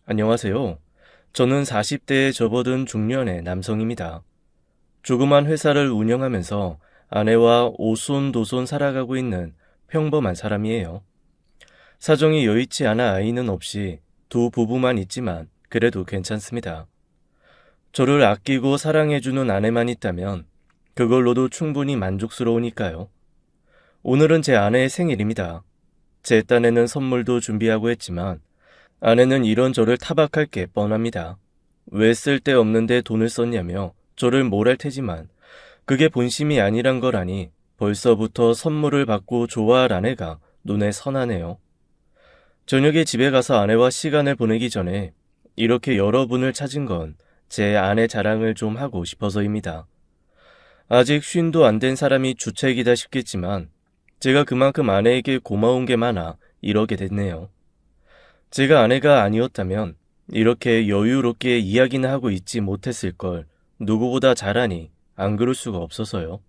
안녕하세요. 저는 40대에 접어든 중년의 남성입니다. 조그만 회사를 운영하면서 아내와 오손도손 살아가고 있는 평범한 사람이에요. 사정이 여의치 않아 아이는 없이 두 부부만 있지만 그래도 괜찮습니다. 저를 아끼고 사랑해주는 아내만 있다면 그걸로도 충분히 만족스러우니까요. 오늘은 제 아내의 생일입니다. 제 딴에는 선물도 준비하고 했지만 아내는 이런 저를 타박할 게 뻔합니다. 왜 쓸데없는데 돈을 썼냐며 저를 몰할 테지만 그게 본심이 아니란 걸 아니 벌써부터 선물을 받고 좋아할 아내가 눈에 선하네요. 저녁에 집에 가서 아내와 시간을 보내기 전에 이렇게 여러분을 찾은 건 제 아내 자랑을 좀 하고 싶어서입니다. 아직 쉰도 안 된 사람이 주책이다 싶겠지만 제가 그만큼 아내에게 고마운 게 많아 이러게 됐네요. 제가 아내가 아니었다면 이렇게 여유롭게 이야기나 하고 있지 못했을 걸 누구보다 잘 아니 안 그럴 수가 없어서요.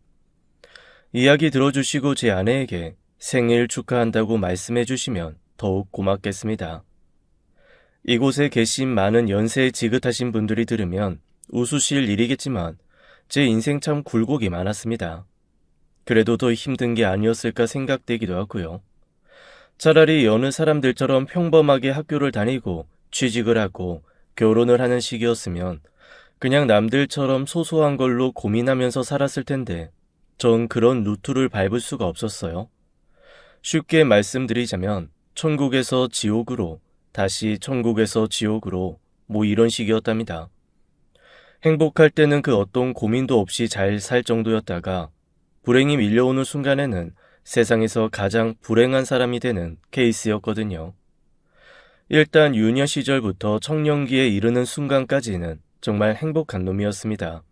이야기 들어주시고 제 아내에게 생일 축하한다고 말씀해 주시면 더욱 고맙겠습니다. 이곳에 계신 많은 연세에 지긋하신 분들이 들으면 웃으실 일이겠지만 제 인생 참 굴곡이 많았습니다. 그래도 더 힘든 게 아니었을까 생각되기도 하고요. 차라리 여느 사람들처럼 평범하게 학교를 다니고 취직을 하고 결혼을 하는 시기였으면 그냥 남들처럼 소소한 걸로 고민하면서 살았을 텐데 전 그런 루트를 밟을 수가 없었어요. 쉽게 말씀드리자면 천국에서 지옥으로 다시 천국에서 지옥으로 뭐 이런 식이었답니다. 행복할 때는 그 어떤 고민도 없이 잘 살 정도였다가 불행이 밀려오는 순간에는 세상에서 가장 불행한 사람이 되는 케이스였거든요. 일단 유년 시절부터 청년기에 이르는 순간까지는 정말 행복한 놈이었습니다.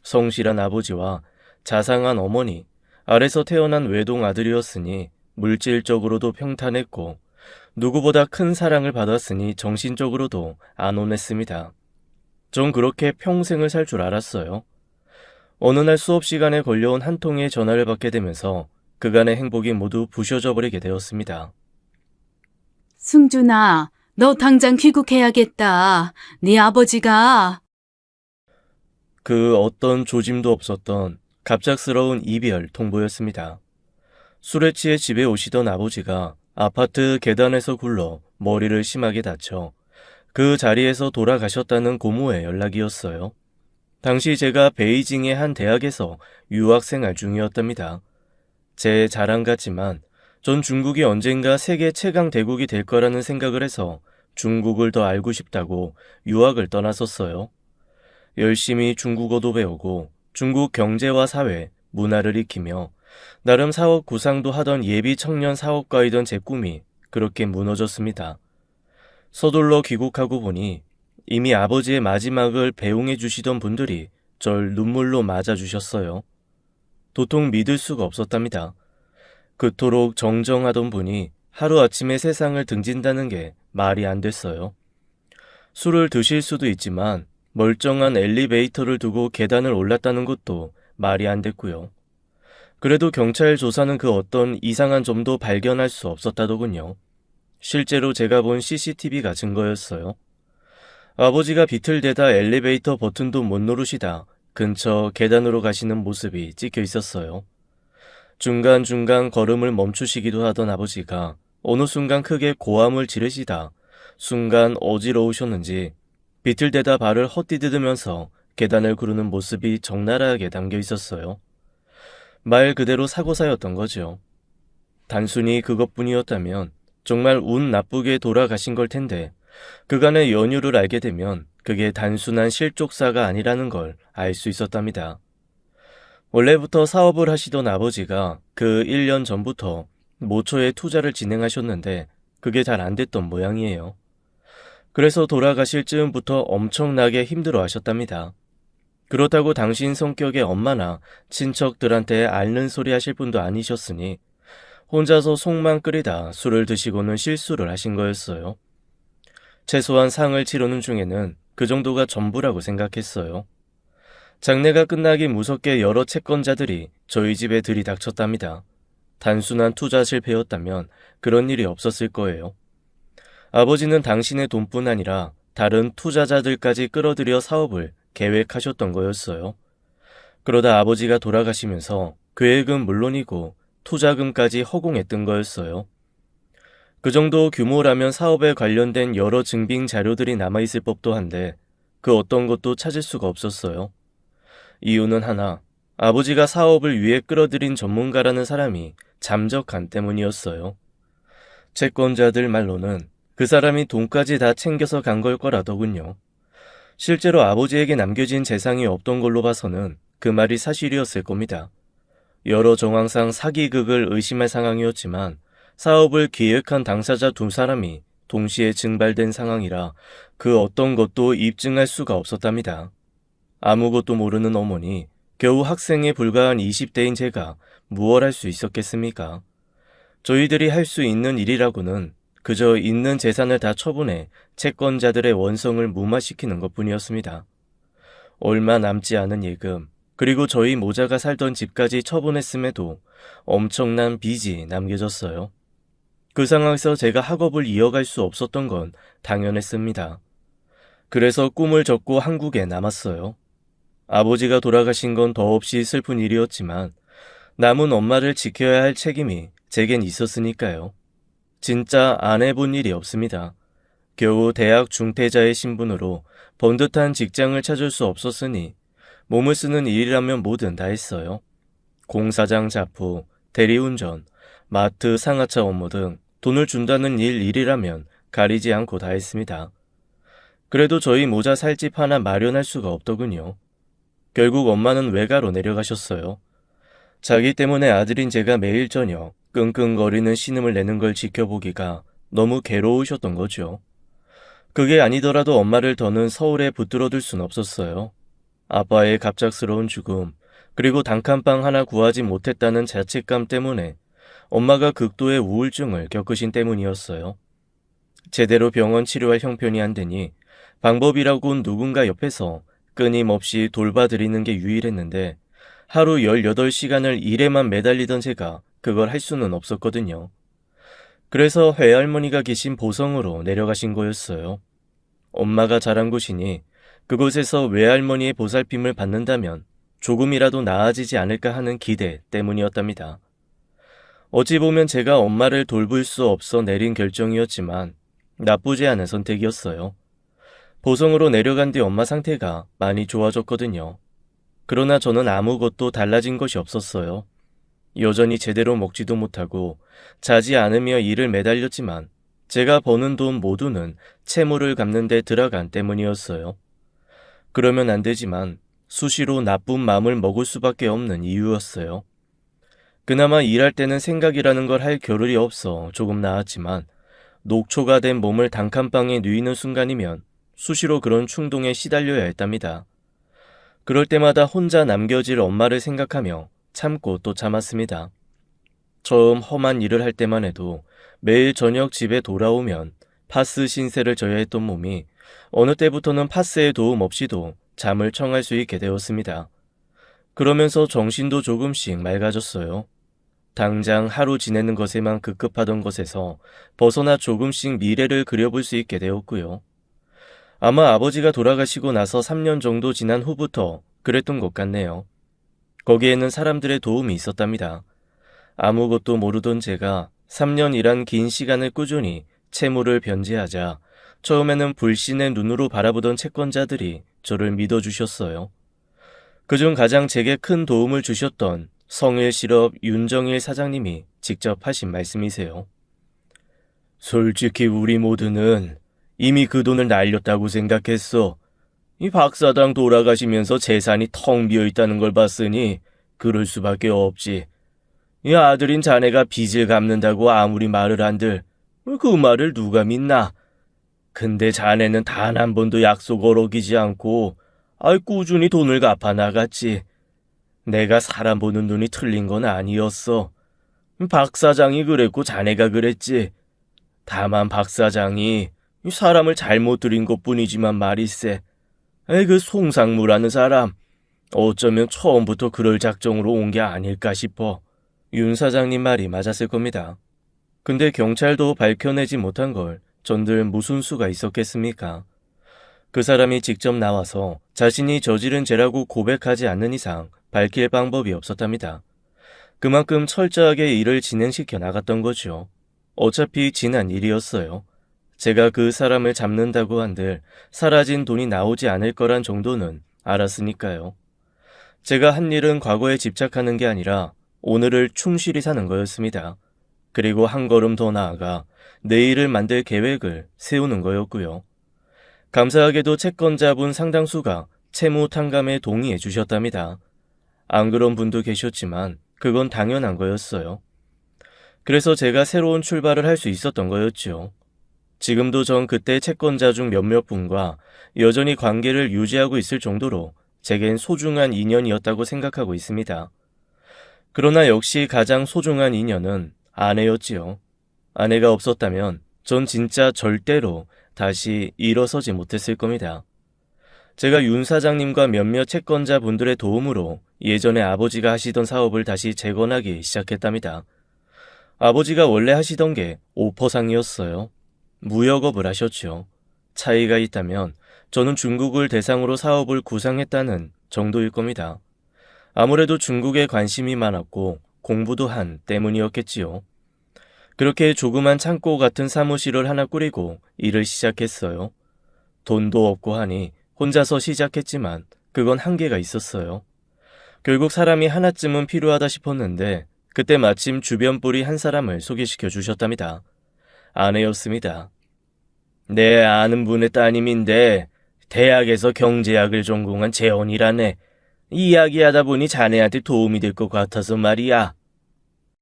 성실한 아버지와 자상한 어머니, 아래서 태어난 외동 아들이었으니 물질적으로도 평탄했고 누구보다 큰 사랑을 받았으니 정신적으로도 안온했습니다. 전 그렇게 평생을 살 줄 알았어요. 어느 날 수업 시간에 걸려온 한 통의 전화를 받게 되면서 그간의 행복이 모두 부셔져 버리게 되었습니다. 승준아, 너 당장 귀국해야겠다. 네 아버지가. 그 어떤 조짐도 없었던 갑작스러운 이별 통보였습니다. 술에 취해 집에 오시던 아버지가 아파트 계단에서 굴러 머리를 심하게 다쳐 그 자리에서 돌아가셨다는 고모의 연락이었어요. 당시 제가 베이징의 한 대학에서 유학생활 중이었답니다. 제 자랑 같지만 전 중국이 언젠가 세계 최강 대국이 될 거라는 생각을 해서 중국을 더 알고 싶다고 유학을 떠났었어요. 열심히 중국어도 배우고 중국 경제와 사회, 문화를 익히며 나름 사업 구상도 하던 예비 청년 사업가이던 제 꿈이 그렇게 무너졌습니다. 서둘러 귀국하고 보니 이미 아버지의 마지막을 배웅해 주시던 분들이 절 눈물로 맞아주셨어요. 도통 믿을 수가 없었답니다. 그토록 정정하던 분이 하루아침에 세상을 등진다는 게 말이 안 됐어요. 술을 드실 수도 있지만 멀쩡한 엘리베이터를 두고 계단을 올랐다는 것도 말이 안 됐고요. 그래도 경찰 조사는 그 어떤 이상한 점도 발견할 수 없었다더군요. 실제로 제가 본 CCTV가 증거였어요. 아버지가 비틀대다 엘리베이터 버튼도 못 누르시다 근처 계단으로 가시는 모습이 찍혀 있었어요. 중간중간 걸음을 멈추시기도 하던 아버지가 어느 순간 크게 고함을 지르시다 순간 어지러우셨는지 비틀대다 발을 헛디디면서 계단을 구르는 모습이 적나라하게 담겨 있었어요. 말 그대로 사고사였던 거죠. 단순히 그것뿐이었다면 정말 운 나쁘게 돌아가신 걸 텐데 그간의 연유를 알게 되면 그게 단순한 실족사가 아니라는 걸 알 수 있었답니다. 원래부터 사업을 하시던 아버지가 그 1년 전부터 모처에 투자를 진행하셨는데 그게 잘 안 됐던 모양이에요. 그래서 돌아가실 즈음부터 엄청나게 힘들어 하셨답니다. 그렇다고 당신 성격의 엄마나 친척들한테 앓는 소리 하실 분도 아니셨으니 혼자서 속만 끓이다 술을 드시고는 실수를 하신 거였어요. 최소한 상을 치르는 중에는 그 정도가 전부라고 생각했어요. 장례가 끝나기 무섭게 여러 채권자들이 저희 집에 들이닥쳤답니다. 단순한 투자 실패였다면 그런 일이 없었을 거예요. 아버지는 당신의 돈뿐 아니라 다른 투자자들까지 끌어들여 사업을 계획하셨던 거였어요. 그러다 아버지가 돌아가시면서 계획은 물론이고 투자금까지 허공에 뜬 거였어요. 그 정도 규모라면 사업에 관련된 여러 증빙 자료들이 남아있을 법도 한데 그 어떤 것도 찾을 수가 없었어요. 이유는 하나, 아버지가 사업을 위해 끌어들인 전문가라는 사람이 잠적한 때문이었어요. 채권자들 말로는 그 사람이 돈까지 다 챙겨서 간 걸 거라더군요. 실제로 아버지에게 남겨진 재산이 없던 걸로 봐서는 그 말이 사실이었을 겁니다. 여러 정황상 사기극을 의심할 상황이었지만 사업을 기획한 당사자 두 사람이 동시에 증발된 상황이라 그 어떤 것도 입증할 수가 없었답니다. 아무것도 모르는 어머니, 겨우 학생에 불과한 20대인 제가 무얼 할 수 있었겠습니까? 저희들이 할 수 있는 일이라고는 그저 있는 재산을 다 처분해 채권자들의 원성을 무마시키는 것뿐이었습니다. 얼마 남지 않은 예금, 그리고 저희 모자가 살던 집까지 처분했음에도 엄청난 빚이 남겨졌어요. 그 상황에서 제가 학업을 이어갈 수 없었던 건 당연했습니다. 그래서 꿈을 접고 한국에 남았어요. 아버지가 돌아가신 건 더없이 슬픈 일이었지만 남은 엄마를 지켜야 할 책임이 제겐 있었으니까요. 진짜 안 해본 일이 없습니다. 겨우 대학 중퇴자의 신분으로 번듯한 직장을 찾을 수 없었으니 몸을 쓰는 일이라면 뭐든 다 했어요. 공사장 잡후, 대리운전, 마트 상하차 업무 등 돈을 준다는 일이라면 가리지 않고 다 했습니다. 그래도 저희 모자 살 집 하나 마련할 수가 없더군요. 결국 엄마는 외가로 내려가셨어요. 자기 때문에 아들인 제가 매일 저녁 끙끙거리는 신음을 내는 걸 지켜보기가 너무 괴로우셨던 거죠. 그게 아니더라도 엄마를 더는 서울에 붙들어둘 순 없었어요. 아빠의 갑작스러운 죽음, 그리고 단칸방 하나 구하지 못했다는 자책감 때문에 엄마가 극도의 우울증을 겪으신 때문이었어요. 제대로 병원 치료할 형편이 안 되니 방법이라곤 누군가 옆에서 끊임없이 돌봐드리는 게 유일했는데 하루 18시간을 일에만 매달리던 제가 그걸 할 수는 없었거든요. 그래서 외할머니가 계신 보성으로 내려가신 거였어요. 엄마가 자란 곳이니 그곳에서 외할머니의 보살핌을 받는다면 조금이라도 나아지지 않을까 하는 기대 때문이었답니다. 어찌 보면 제가 엄마를 돌볼 수 없어 내린 결정이었지만 나쁘지 않은 선택이었어요. 보성으로 내려간 뒤 엄마 상태가 많이 좋아졌거든요. 그러나 저는 아무것도 달라진 것이 없었어요. 여전히 제대로 먹지도 못하고 자지 않으며 일을 매달렸지만 제가 버는 돈 모두는 채무를 갚는 데 들어간 때문이었어요. 그러면 안 되지만 수시로 나쁜 마음을 먹을 수밖에 없는 이유였어요. 그나마 일할 때는 생각이라는 걸 할 겨를이 없어 조금 나았지만 녹초가 된 몸을 단칸방에 누이는 순간이면 수시로 그런 충동에 시달려야 했답니다. 그럴 때마다 혼자 남겨질 엄마를 생각하며 참고 또 참았습니다. 처음 험한 일을 할 때만 해도 매일 저녁 집에 돌아오면 파스 신세를 져야 했던 몸이 어느 때부터는 파스의 도움 없이도 잠을 청할 수 있게 되었습니다. 그러면서 정신도 조금씩 맑아졌어요. 당장 하루 지내는 것에만 급급하던 것에서 벗어나 조금씩 미래를 그려볼 수 있게 되었고요. 아마 아버지가 돌아가시고 나서 3년 정도 지난 후부터 그랬던 것 같네요. 거기에는 사람들의 도움이 있었답니다. 아무것도 모르던 제가 3년이란 긴 시간을 꾸준히 채무를 변제하자 처음에는 불신의 눈으로 바라보던 채권자들이 저를 믿어주셨어요. 그중 가장 제게 큰 도움을 주셨던 성일실업 윤정일 사장님이 직접 하신 말씀이세요. 솔직히 우리 모두는 이미 그 돈을 날렸다고 생각했어. 이 박사장 돌아가시면서 재산이 텅 비어 있다는 걸 봤으니 그럴 수밖에 없지. 이 아들인 자네가 빚을 갚는다고 아무리 말을 한들 그 말을 누가 믿나? 근데 자네는 단 한 번도 약속 어기지 않고 꾸준히 돈을 갚아 나갔지. 내가 사람 보는 눈이 틀린 건 아니었어. 박 사장이 그랬고 자네가 그랬지. 다만 박 사장이 사람을 잘못 들인 것뿐이지만 말일세. 그 송상무라는 사람 어쩌면 처음부터 그럴 작정으로 온 게 아닐까 싶어. 윤 사장님 말이 맞았을 겁니다. 근데 경찰도 밝혀내지 못한 걸 전들 무슨 수가 있었겠습니까? 그 사람이 직접 나와서 자신이 저지른 죄라고 고백하지 않는 이상 밝힐 방법이 없었답니다. 그만큼 철저하게 일을 진행시켜 나갔던 거죠. 어차피 지난 일이었어요. 제가 그 사람을 잡는다고 한들 사라진 돈이 나오지 않을 거란 정도는 알았으니까요. 제가 한 일은 과거에 집착하는 게 아니라 오늘을 충실히 사는 거였습니다. 그리고 한 걸음 더 나아가 내일을 만들 계획을 세우는 거였고요. 감사하게도 채권자분 상당수가 채무 탕감에 동의해 주셨답니다. 안 그런 분도 계셨지만 그건 당연한 거였어요. 그래서 제가 새로운 출발을 할 수 있었던 거였죠. 지금도 전 그때 채권자 중 몇몇 분과 여전히 관계를 유지하고 있을 정도로 제겐 소중한 인연이었다고 생각하고 있습니다. 그러나 역시 가장 소중한 인연은 아내였지요. 아내가 없었다면 전 진짜 절대로 다시 일어서지 못했을 겁니다. 제가 윤 사장님과 몇몇 채권자 분들의 도움으로 예전에 아버지가 하시던 사업을 다시 재건하기 시작했답니다. 아버지가 원래 하시던 게 오퍼상이었어요. 무역업을 하셨죠. 차이가 있다면 저는 중국을 대상으로 사업을 구상했다는 정도일 겁니다. 아무래도 중국에 관심이 많았고 공부도 한 때문이었겠지요. 그렇게 조그만 창고 같은 사무실을 하나 꾸리고 일을 시작했어요. 돈도 없고 하니 혼자서 시작했지만 그건 한계가 있었어요. 결국 사람이 하나쯤은 필요하다 싶었는데 그때 마침 주변 뿌리 한 사람을 소개시켜 주셨답니다. 아내였습니다. 내 아는 분의 따님인데 대학에서 경제학을 전공한 재혼이라네. 이야기하다 보니 자네한테 도움이 될 것 같아서 말이야.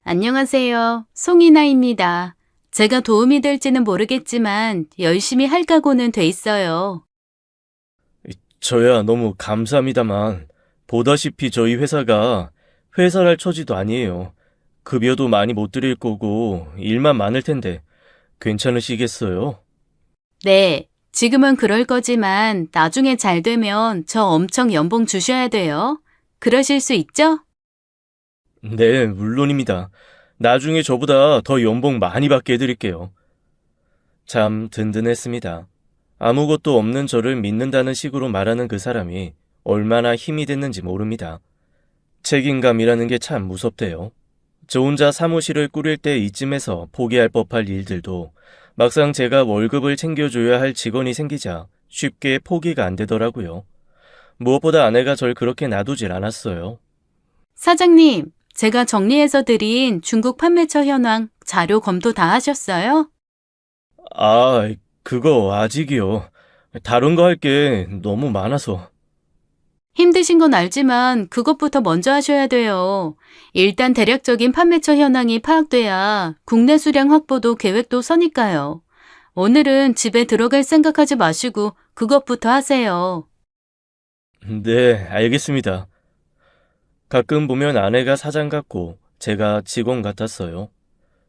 안녕하세요. 송이나입니다. 제가 도움이 될지는 모르겠지만 열심히 할 각오는 돼 있어요. 저야 너무 감사합니다만 보다시피 저희 회사가 회사랄 처지도 아니에요. 급여도 많이 못 드릴 거고 일만 많을 텐데 괜찮으시겠어요? 네, 지금은 그럴 거지만 나중에 잘 되면 저 엄청 연봉 주셔야 돼요. 그러실 수 있죠? 네, 물론입니다. 나중에 저보다 더 연봉 많이 받게 해드릴게요. 참 든든했습니다. 아무것도 없는 저를 믿는다는 식으로 말하는 그 사람이 얼마나 힘이 됐는지 모릅니다. 책임감이라는 게 참 무섭대요. 저 혼자 사무실을 꾸릴 때 이쯤에서 포기할 법할 일들도 막상 제가 월급을 챙겨줘야 할 직원이 생기자 쉽게 포기가 안 되더라고요. 무엇보다 아내가 절 그렇게 놔두질 않았어요. 사장님, 제가 정리해서 드린 중국 판매처 현황 자료 검토 다 하셨어요? 아, 그거 아직이요. 다른 거 할 게 너무 많아서. 힘드신 건 알지만 그것부터 먼저 하셔야 돼요. 일단 대략적인 판매처 현황이 파악돼야 국내 수량 확보도 계획도 서니까요. 오늘은 집에 들어갈 생각하지 마시고 그것부터 하세요. 네, 알겠습니다. 가끔 보면 아내가 사장 같고 제가 직원 같았어요.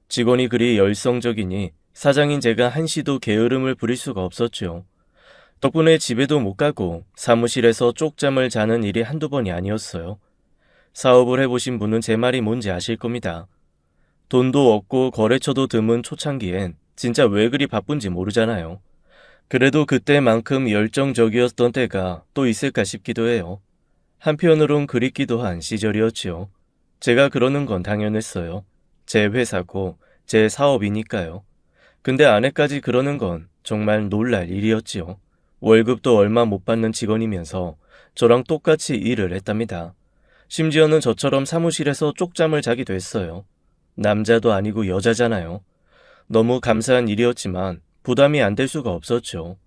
직원이 그리 열성적이니 사장인 제가 한시도 게으름을 부릴 수가 없었죠. 덕분에 집에도 못 가고 사무실에서 쪽잠을 자는 일이 한두 번이 아니었어요. 사업을 해보신 분은 제 말이 뭔지 아실 겁니다. 돈도 없고 거래처도 드문 초창기엔 진짜 왜 그리 바쁜지 모르잖아요. 그래도 그때만큼 열정적이었던 때가 또 있을까 싶기도 해요. 한편으론 그립기도 한 시절이었지요. 제가 그러는 건 당연했어요. 제 회사고 제 사업이니까요. 근데 아내까지 그러는 건 정말 놀랄 일이었지요. 월급도 얼마 못 받는 직원이면서 저랑 똑같이 일을 했답니다. 심지어는 저처럼 사무실에서 쪽잠을 자기도 했어요. 남자도 아니고 여자잖아요. 너무 감사한 일이었지만 부담이 안 될 수가 없었죠.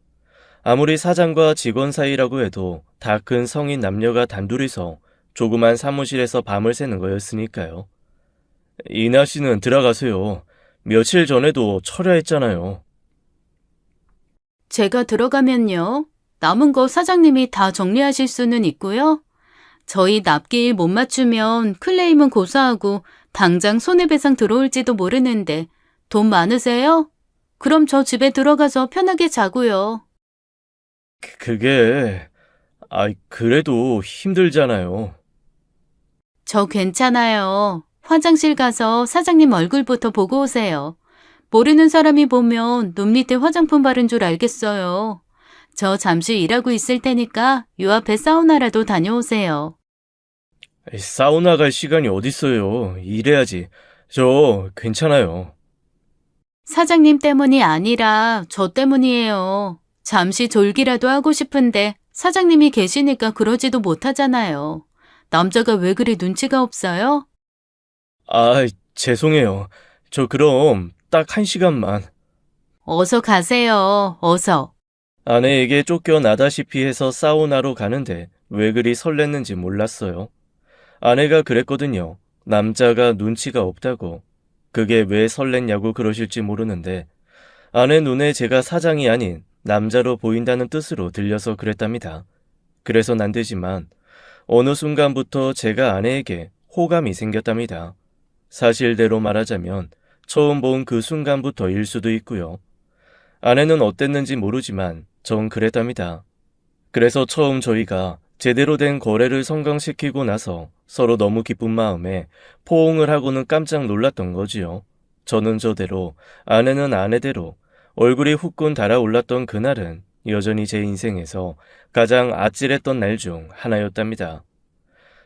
아무리 사장과 직원 사이라고 해도 다 큰 성인 남녀가 단둘이서 조그만 사무실에서 밤을 새는 거였으니까요. 이나 씨는 들어가세요. 며칠 전에도 철야했잖아요. 제가 들어가면요. 남은 거 사장님이 다 정리하실 수는 있고요. 저희 납기일 못 맞추면 클레임은 고소하고 당장 손해배상 들어올지도 모르는데 돈 많으세요? 그럼 저 집에 들어가서 편하게 자고요. 그게... 그래도 힘들잖아요. 저 괜찮아요. 화장실 가서 사장님 얼굴부터 보고 오세요. 모르는 사람이 보면 눈 밑에 화장품 바른 줄 알겠어요. 저 잠시 일하고 있을 테니까 요 앞에 사우나라도 다녀오세요. 에이, 사우나 갈 시간이 어딨어요. 일해야지. 저 괜찮아요. 사장님 때문이 아니라 저 때문이에요. 잠시 졸기라도 하고 싶은데 사장님이 계시니까 그러지도 못하잖아요. 남자가 왜 그리 눈치가 없어요? 아, 죄송해요. 저 그럼 딱 1시간만. 어서 가세요. 어서. 아내에게 쫓겨나다시피 해서 사우나로 가는데 왜 그리 설렜는지 몰랐어요. 아내가 그랬거든요. 남자가 눈치가 없다고. 그게 왜 설렜냐고 그러실지 모르는데 아내 눈에 제가 사장이 아닌 남자로 보인다는 뜻으로 들려서 그랬답니다. 그래서 난 되지만 어느 순간부터 제가 아내에게 호감이 생겼답니다. 사실대로 말하자면 처음 본 그 순간부터일 수도 있고요. 아내는 어땠는지 모르지만 전 그랬답니다. 그래서 처음 저희가 제대로 된 거래를 성공시키고 나서 서로 너무 기쁜 마음에 포옹을 하고는 깜짝 놀랐던 거지요. 저는 저대로, 아내는 아내대로 얼굴이 후끈 달아올랐던 그날은 여전히 제 인생에서 가장 아찔했던 날 중 하나였답니다.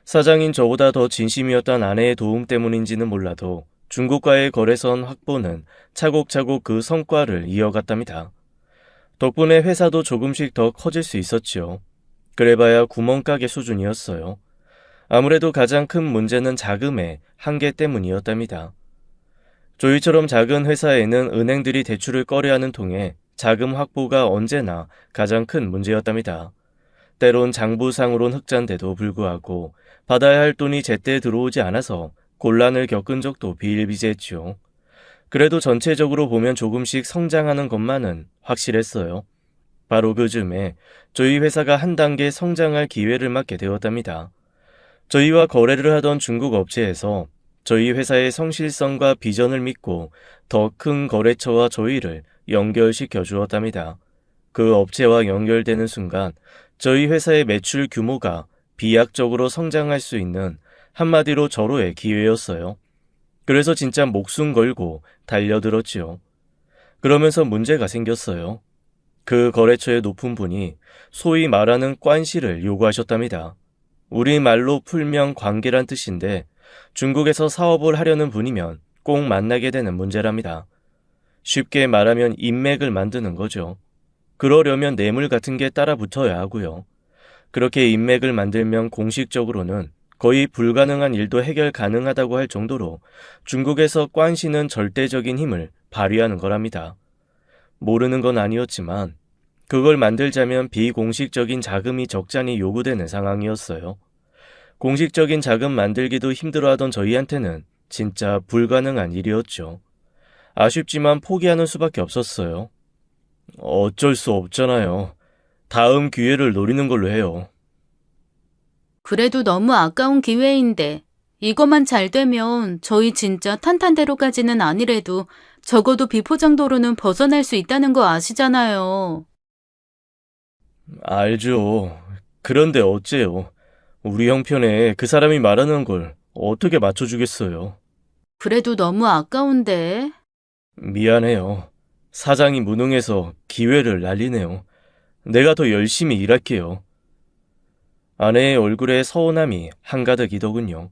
사장인 저보다 더 진심이었던 아내의 도움 때문인지는 몰라도 중국과의 거래선 확보는 차곡차곡 그 성과를 이어갔답니다. 덕분에 회사도 조금씩 더 커질 수 있었지요. 그래봐야 구멍가게 수준이었어요. 아무래도 가장 큰 문제는 자금의 한계 때문이었답니다. 저희처럼 작은 회사에는 은행들이 대출을 꺼려하는 통에 자금 확보가 언제나 가장 큰 문제였답니다. 때론 장부상으론 흑자인데도 불구하고 받아야 할 돈이 제때 들어오지 않아서 곤란을 겪은 적도 비일비재했죠. 그래도 전체적으로 보면 조금씩 성장하는 것만은 확실했어요. 바로 그 즈음에 저희 회사가 한 단계 성장할 기회를 맞게 되었답니다. 저희와 거래를 하던 중국 업체에서 저희 회사의 성실성과 비전을 믿고 더 큰 거래처와 저희를 연결시켜 주었답니다. 그 업체와 연결되는 순간 저희 회사의 매출 규모가 비약적으로 성장할 수 있는 한마디로 절호의 기회였어요. 그래서 진짜 목숨 걸고 달려들었지요. 그러면서 문제가 생겼어요. 그 거래처의 높은 분이 소위 말하는 관시를 요구하셨답니다. 우리말로 풀면 관계란 뜻인데 중국에서 사업을 하려는 분이면 꼭 만나게 되는 문제랍니다. 쉽게 말하면 인맥을 만드는 거죠. 그러려면 뇌물 같은 게 따라 붙어야 하고요. 그렇게 인맥을 만들면 공식적으로는 거의 불가능한 일도 해결 가능하다고 할 정도로 중국에서 관시는 절대적인 힘을 발휘하는 거랍니다. 모르는 건 아니었지만 그걸 만들자면 비공식적인 자금이 적잖이 요구되는 상황이었어요. 공식적인 자금 만들기도 힘들어하던 저희한테는 진짜 불가능한 일이었죠. 아쉽지만 포기하는 수밖에 없었어요. 어쩔 수 없잖아요. 다음 기회를 노리는 걸로 해요. 그래도 너무 아까운 기회인데 이것만 잘 되면 저희 진짜 탄탄대로까지는 아니래도 적어도 비포장도로는 벗어날 수 있다는 거 아시잖아요. 알죠. 그런데 어째요? 우리 형편에 그 사람이 말하는 걸 어떻게 맞춰주겠어요? 그래도 너무 아까운데. 미안해요. 사장이 무능해서 기회를 날리네요. 내가 더 열심히 일할게요. 아내의 얼굴에 서운함이 한가득이더군요.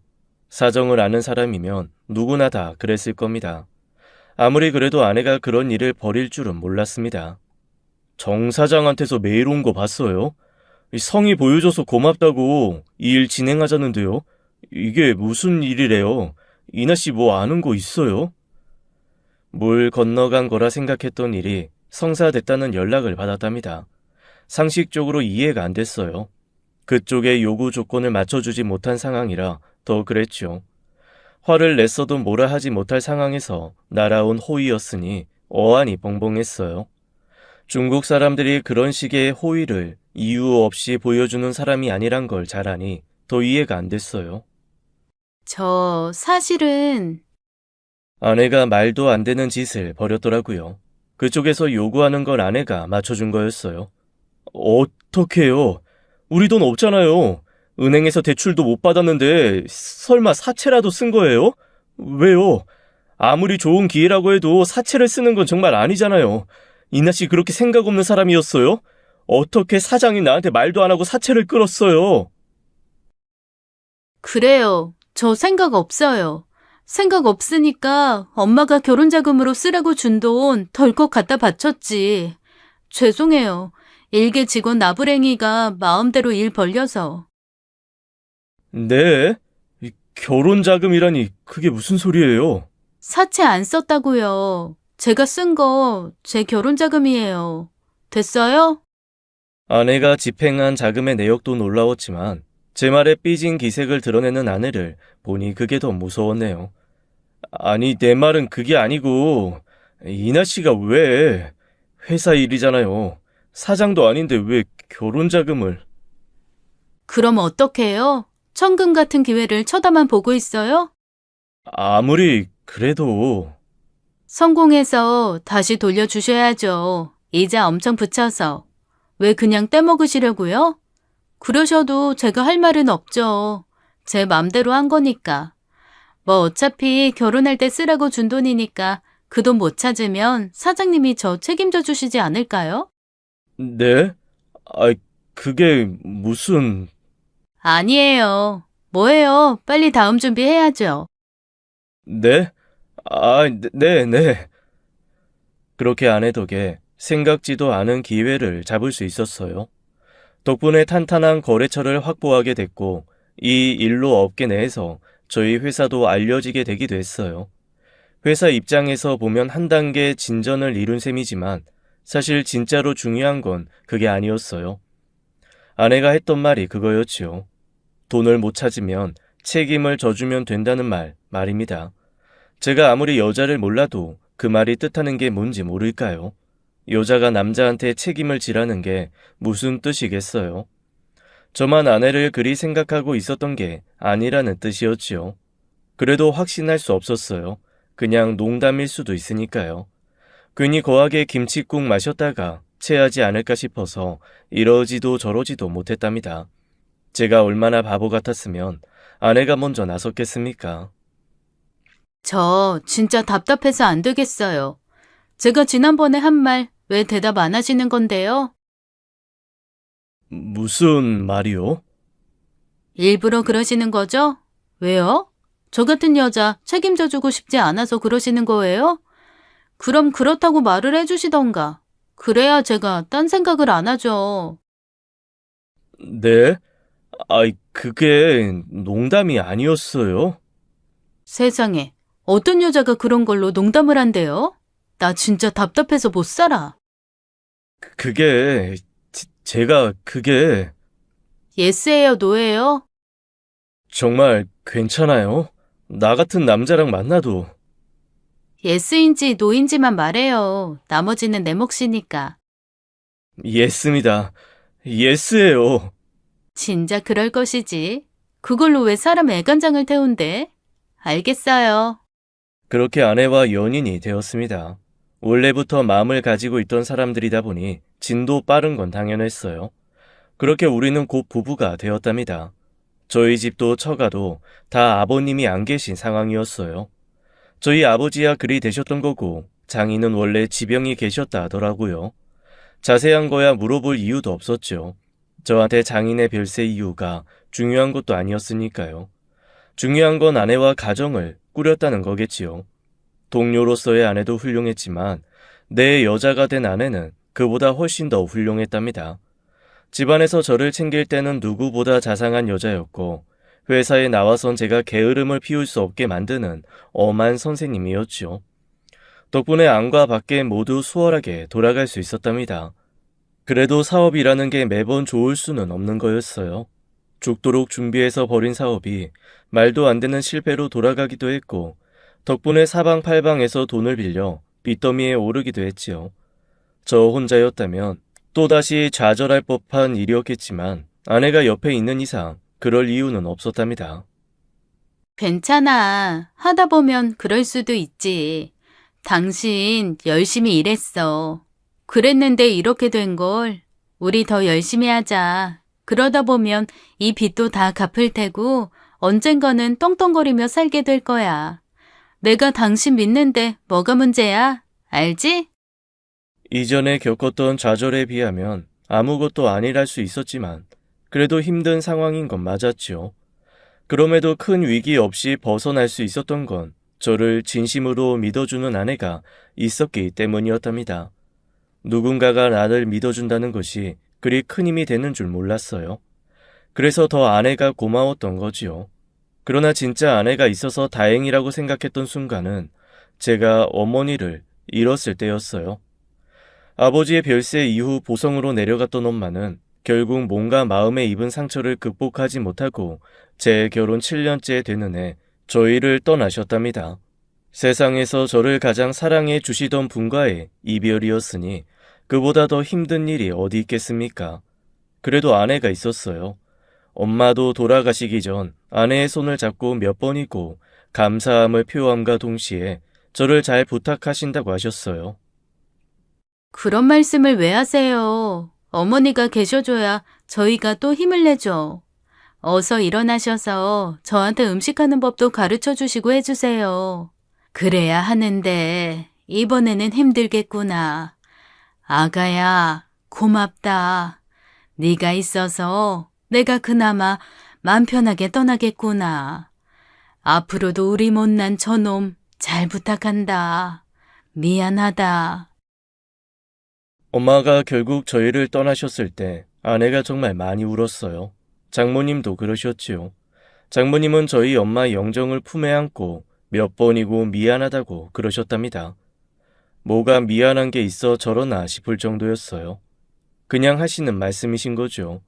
사정을 아는 사람이면 누구나 다 그랬을 겁니다. 아무리 그래도 아내가 그런 일을 벌일 줄은 몰랐습니다. 정 사장한테서 메일 온 거 봤어요? 성의 보여줘서 고맙다고 이 일 진행하자는데요. 이게 무슨 일이래요? 이나 씨 뭐 아는 거 있어요? 물 건너간 거라 생각했던 일이 성사됐다는 연락을 받았답니다. 상식적으로 이해가 안 됐어요. 그쪽의 요구 조건을 맞춰주지 못한 상황이라 더 그랬죠. 화를 냈어도 뭐라 하지 못할 상황에서 날아온 호의였으니 어안이 벙벙했어요. 중국 사람들이 그런 식의 호의를 이유 없이 보여주는 사람이 아니란 걸 잘 아니 더 이해가 안 됐어요. 저 사실은 아내가 말도 안 되는 짓을 벌였더라고요. 그쪽에서 요구하는 걸 아내가 맞춰준 거였어요. 어떡해요? 우리 돈 없잖아요. 은행에서 대출도 못 받았는데 설마 사채라도 쓴 거예요? 왜요? 아무리 좋은 기회라고 해도 사채를 쓰는 건 정말 아니잖아요. 이나 씨 그렇게 생각 없는 사람이었어요? 어떻게 사장이 나한테 말도 안 하고 사채를 끌었어요? 그래요. 저 생각 없어요. 생각 없으니까 엄마가 결혼 자금으로 쓰라고 준 돈 덜컥 갖다 바쳤지. 죄송해요. 일개 직원 나부랭이가 마음대로 일 벌려서. 네? 결혼 자금이라니 그게 무슨 소리예요? 사채 안 썼다고요. 제가 쓴 거 제 결혼 자금이에요. 됐어요? 아내가 집행한 자금의 내역도 놀라웠지만 제 말에 삐진 기색을 드러내는 아내를 보니 그게 더 무서웠네요. 아니, 내 말은 그게 아니고 이나 씨가 왜 회사 일이잖아요. 사장도 아닌데 왜 결혼 자금을... 그럼 어떡해요? 천금 같은 기회를 쳐다만 보고 있어요? 아무리 그래도... 성공해서 다시 돌려주셔야죠. 이자 엄청 붙여서. 왜 그냥 떼먹으시려고요? 그러셔도 제가 할 말은 없죠. 제 맘대로 한 거니까. 뭐 어차피 결혼할 때 쓰라고 준 돈이니까 그 돈 못 찾으면 사장님이 저 책임져 주시지 않을까요? 네? 아, 그게 무슨... 아니에요. 뭐예요? 빨리 다음 준비해야죠. 네? 네. 그렇게 아내 덕에 생각지도 않은 기회를 잡을 수 있었어요. 덕분에 탄탄한 거래처를 확보하게 됐고 이 일로 업계 내에서 저희 회사도 알려지게 되기도 했어요. 회사 입장에서 보면 한 단계 진전을 이룬 셈이지만 사실 진짜로 중요한 건 그게 아니었어요. 아내가 했던 말이 그거였지요. 돈을 못 찾으면 책임을 져주면 된다는 말입니다. 제가 아무리 여자를 몰라도 그 말이 뜻하는 게 뭔지 모를까요? 여자가 남자한테 책임을 지라는 게 무슨 뜻이겠어요? 저만 아내를 그리 생각하고 있었던 게 아니라는 뜻이었지요. 그래도 확신할 수 없었어요. 그냥 농담일 수도 있으니까요. 괜히 거하게 김칫국 마셨다가 체하지 않을까 싶어서 이러지도 저러지도 못했답니다. 제가 얼마나 바보 같았으면 아내가 먼저 나섰겠습니까? 저 진짜 답답해서 안 되겠어요. 제가 지난번에 한 말 왜 대답 안 하시는 건데요? 무슨 말이요? 일부러 그러시는 거죠? 왜요? 저 같은 여자 책임져 주고 싶지 않아서 그러시는 거예요? 그럼 그렇다고 말을 해주시던가. 그래야 제가 딴 생각을 안 하죠. 네? 그게 농담이 아니었어요. 세상에, 어떤 여자가 그런 걸로 농담을 한대요? 나 진짜 답답해서 못 살아. 그게, 제가 그게 예스예요, 노예요? 정말 괜찮아요? 나 같은 남자랑 만나도 예스인지 노인지만 말해요. 나머지는 내 몫이니까. 예스입니다. 예스예요. 진짜 그럴 것이지. 그걸로 왜 사람 애간장을 태운대? 알겠어요. 그렇게 아내와 연인이 되었습니다. 원래부터 마음을 가지고 있던 사람들이다 보니 진도 빠른 건 당연했어요. 그렇게 우리는 곧 부부가 되었답니다. 저희 집도 처가도 다 아버님이 안 계신 상황이었어요. 저희 아버지야 그리 되셨던 거고 장인은 원래 지병이 계셨다 하더라고요. 자세한 거야 물어볼 이유도 없었죠. 저한테 장인의 별세 이유가 중요한 것도 아니었으니까요. 중요한 건 아내와 가정을 꾸렸다는 거겠지요. 동료로서의 아내도 훌륭했지만 내 여자가 된 아내는 그보다 훨씬 더 훌륭했답니다. 집안에서 저를 챙길 때는 누구보다 자상한 여자였고 회사에 나와선 제가 게으름을 피울 수 없게 만드는 엄한 선생님이었죠. 덕분에 안과 밖에 모두 수월하게 돌아갈 수 있었답니다. 그래도 사업이라는 게 매번 좋을 수는 없는 거였어요. 죽도록 준비해서 벌인 사업이 말도 안 되는 실패로 돌아가기도 했고 덕분에 사방팔방에서 돈을 빌려 빚더미에 오르기도 했지요. 저 혼자였다면 또다시 좌절할 법한 일이었겠지만 아내가 옆에 있는 이상 그럴 이유는 없었답니다. 괜찮아. 하다 보면 그럴 수도 있지. 당신 열심히 일했어. 그랬는데 이렇게 된 걸. 우리 더 열심히 하자. 그러다 보면 이 빚도 다 갚을 테고 언젠가는 떵떵거리며 살게 될 거야. 내가 당신 믿는데 뭐가 문제야? 알지? 이전에 겪었던 좌절에 비하면 아무것도 아니랄 수 있었지만 그래도 힘든 상황인 건 맞았지요. 그럼에도 큰 위기 없이 벗어날 수 있었던 건 저를 진심으로 믿어주는 아내가 있었기 때문이었답니다. 누군가가 나를 믿어준다는 것이 그리 큰 힘이 되는 줄 몰랐어요. 그래서 더 아내가 고마웠던 거지요. 그러나 진짜 아내가 있어서 다행이라고 생각했던 순간은 제가 어머니를 잃었을 때였어요. 아버지의 별세 이후 보성으로 내려갔던 엄마는 결국 몸과 마음에 입은 상처를 극복하지 못하고 제 결혼 7년째 되는 해 저희를 떠나셨답니다. 세상에서 저를 가장 사랑해 주시던 분과의 이별이었으니 그보다 더 힘든 일이 어디 있겠습니까? 그래도 아내가 있었어요. 엄마도 돌아가시기 전 아내의 손을 잡고 몇 번이고 감사함을 표함과 동시에 저를 잘 부탁하신다고 하셨어요. 그런 말씀을 왜 하세요? 어머니가 계셔줘야 저희가 또 힘을 내죠. 어서 일어나셔서 저한테 음식하는 법도 가르쳐 주시고 해주세요. 그래야 하는데 이번에는 힘들겠구나. 아가야, 고맙다. 네가 있어서 내가 그나마 맘 편하게 떠나겠구나. 앞으로도 우리 못난 저놈 잘 부탁한다. 미안하다. 엄마가 결국 저희를 떠나셨을 때 아내가 정말 많이 울었어요. 장모님도 그러셨지요. 장모님은 저희 엄마 영정을 품에 안고 몇 번이고 미안하다고 그러셨답니다. 뭐가 미안한 게 있어 저러나 싶을 정도였어요. 그냥 하시는 말씀이신 거죠.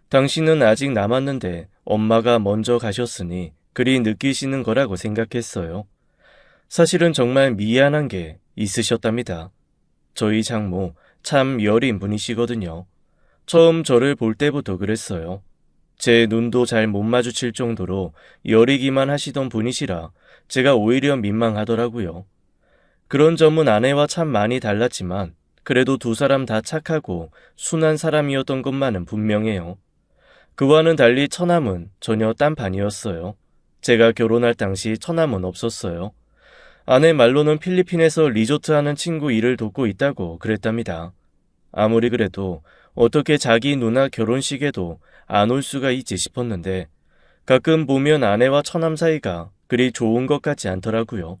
당신은 아직 남았는데 엄마가 먼저 가셨으니 그리 느끼시는 거라고 생각했어요. 사실은 정말 미안한 게 있으셨답니다. 저희 장모 참 여린 분이시거든요. 처음 저를 볼 때부터 그랬어요. 제 눈도 잘 못 마주칠 정도로 여리기만 하시던 분이시라 제가 오히려 민망하더라고요. 그런 점은 아내와 참 많이 달랐지만 그래도 두 사람 다 착하고 순한 사람이었던 것만은 분명해요. 그와는 달리 처남은 전혀 딴판이었어요. 제가 결혼할 당시 처남은 없었어요. 아내 말로는 필리핀에서 리조트 하는 친구 일을 돕고 있다고 그랬답니다. 아무리 그래도 어떻게 자기 누나 결혼식에도 안 올 수가 있지 싶었는데 가끔 보면 아내와 처남 사이가 그리 좋은 것 같지 않더라고요.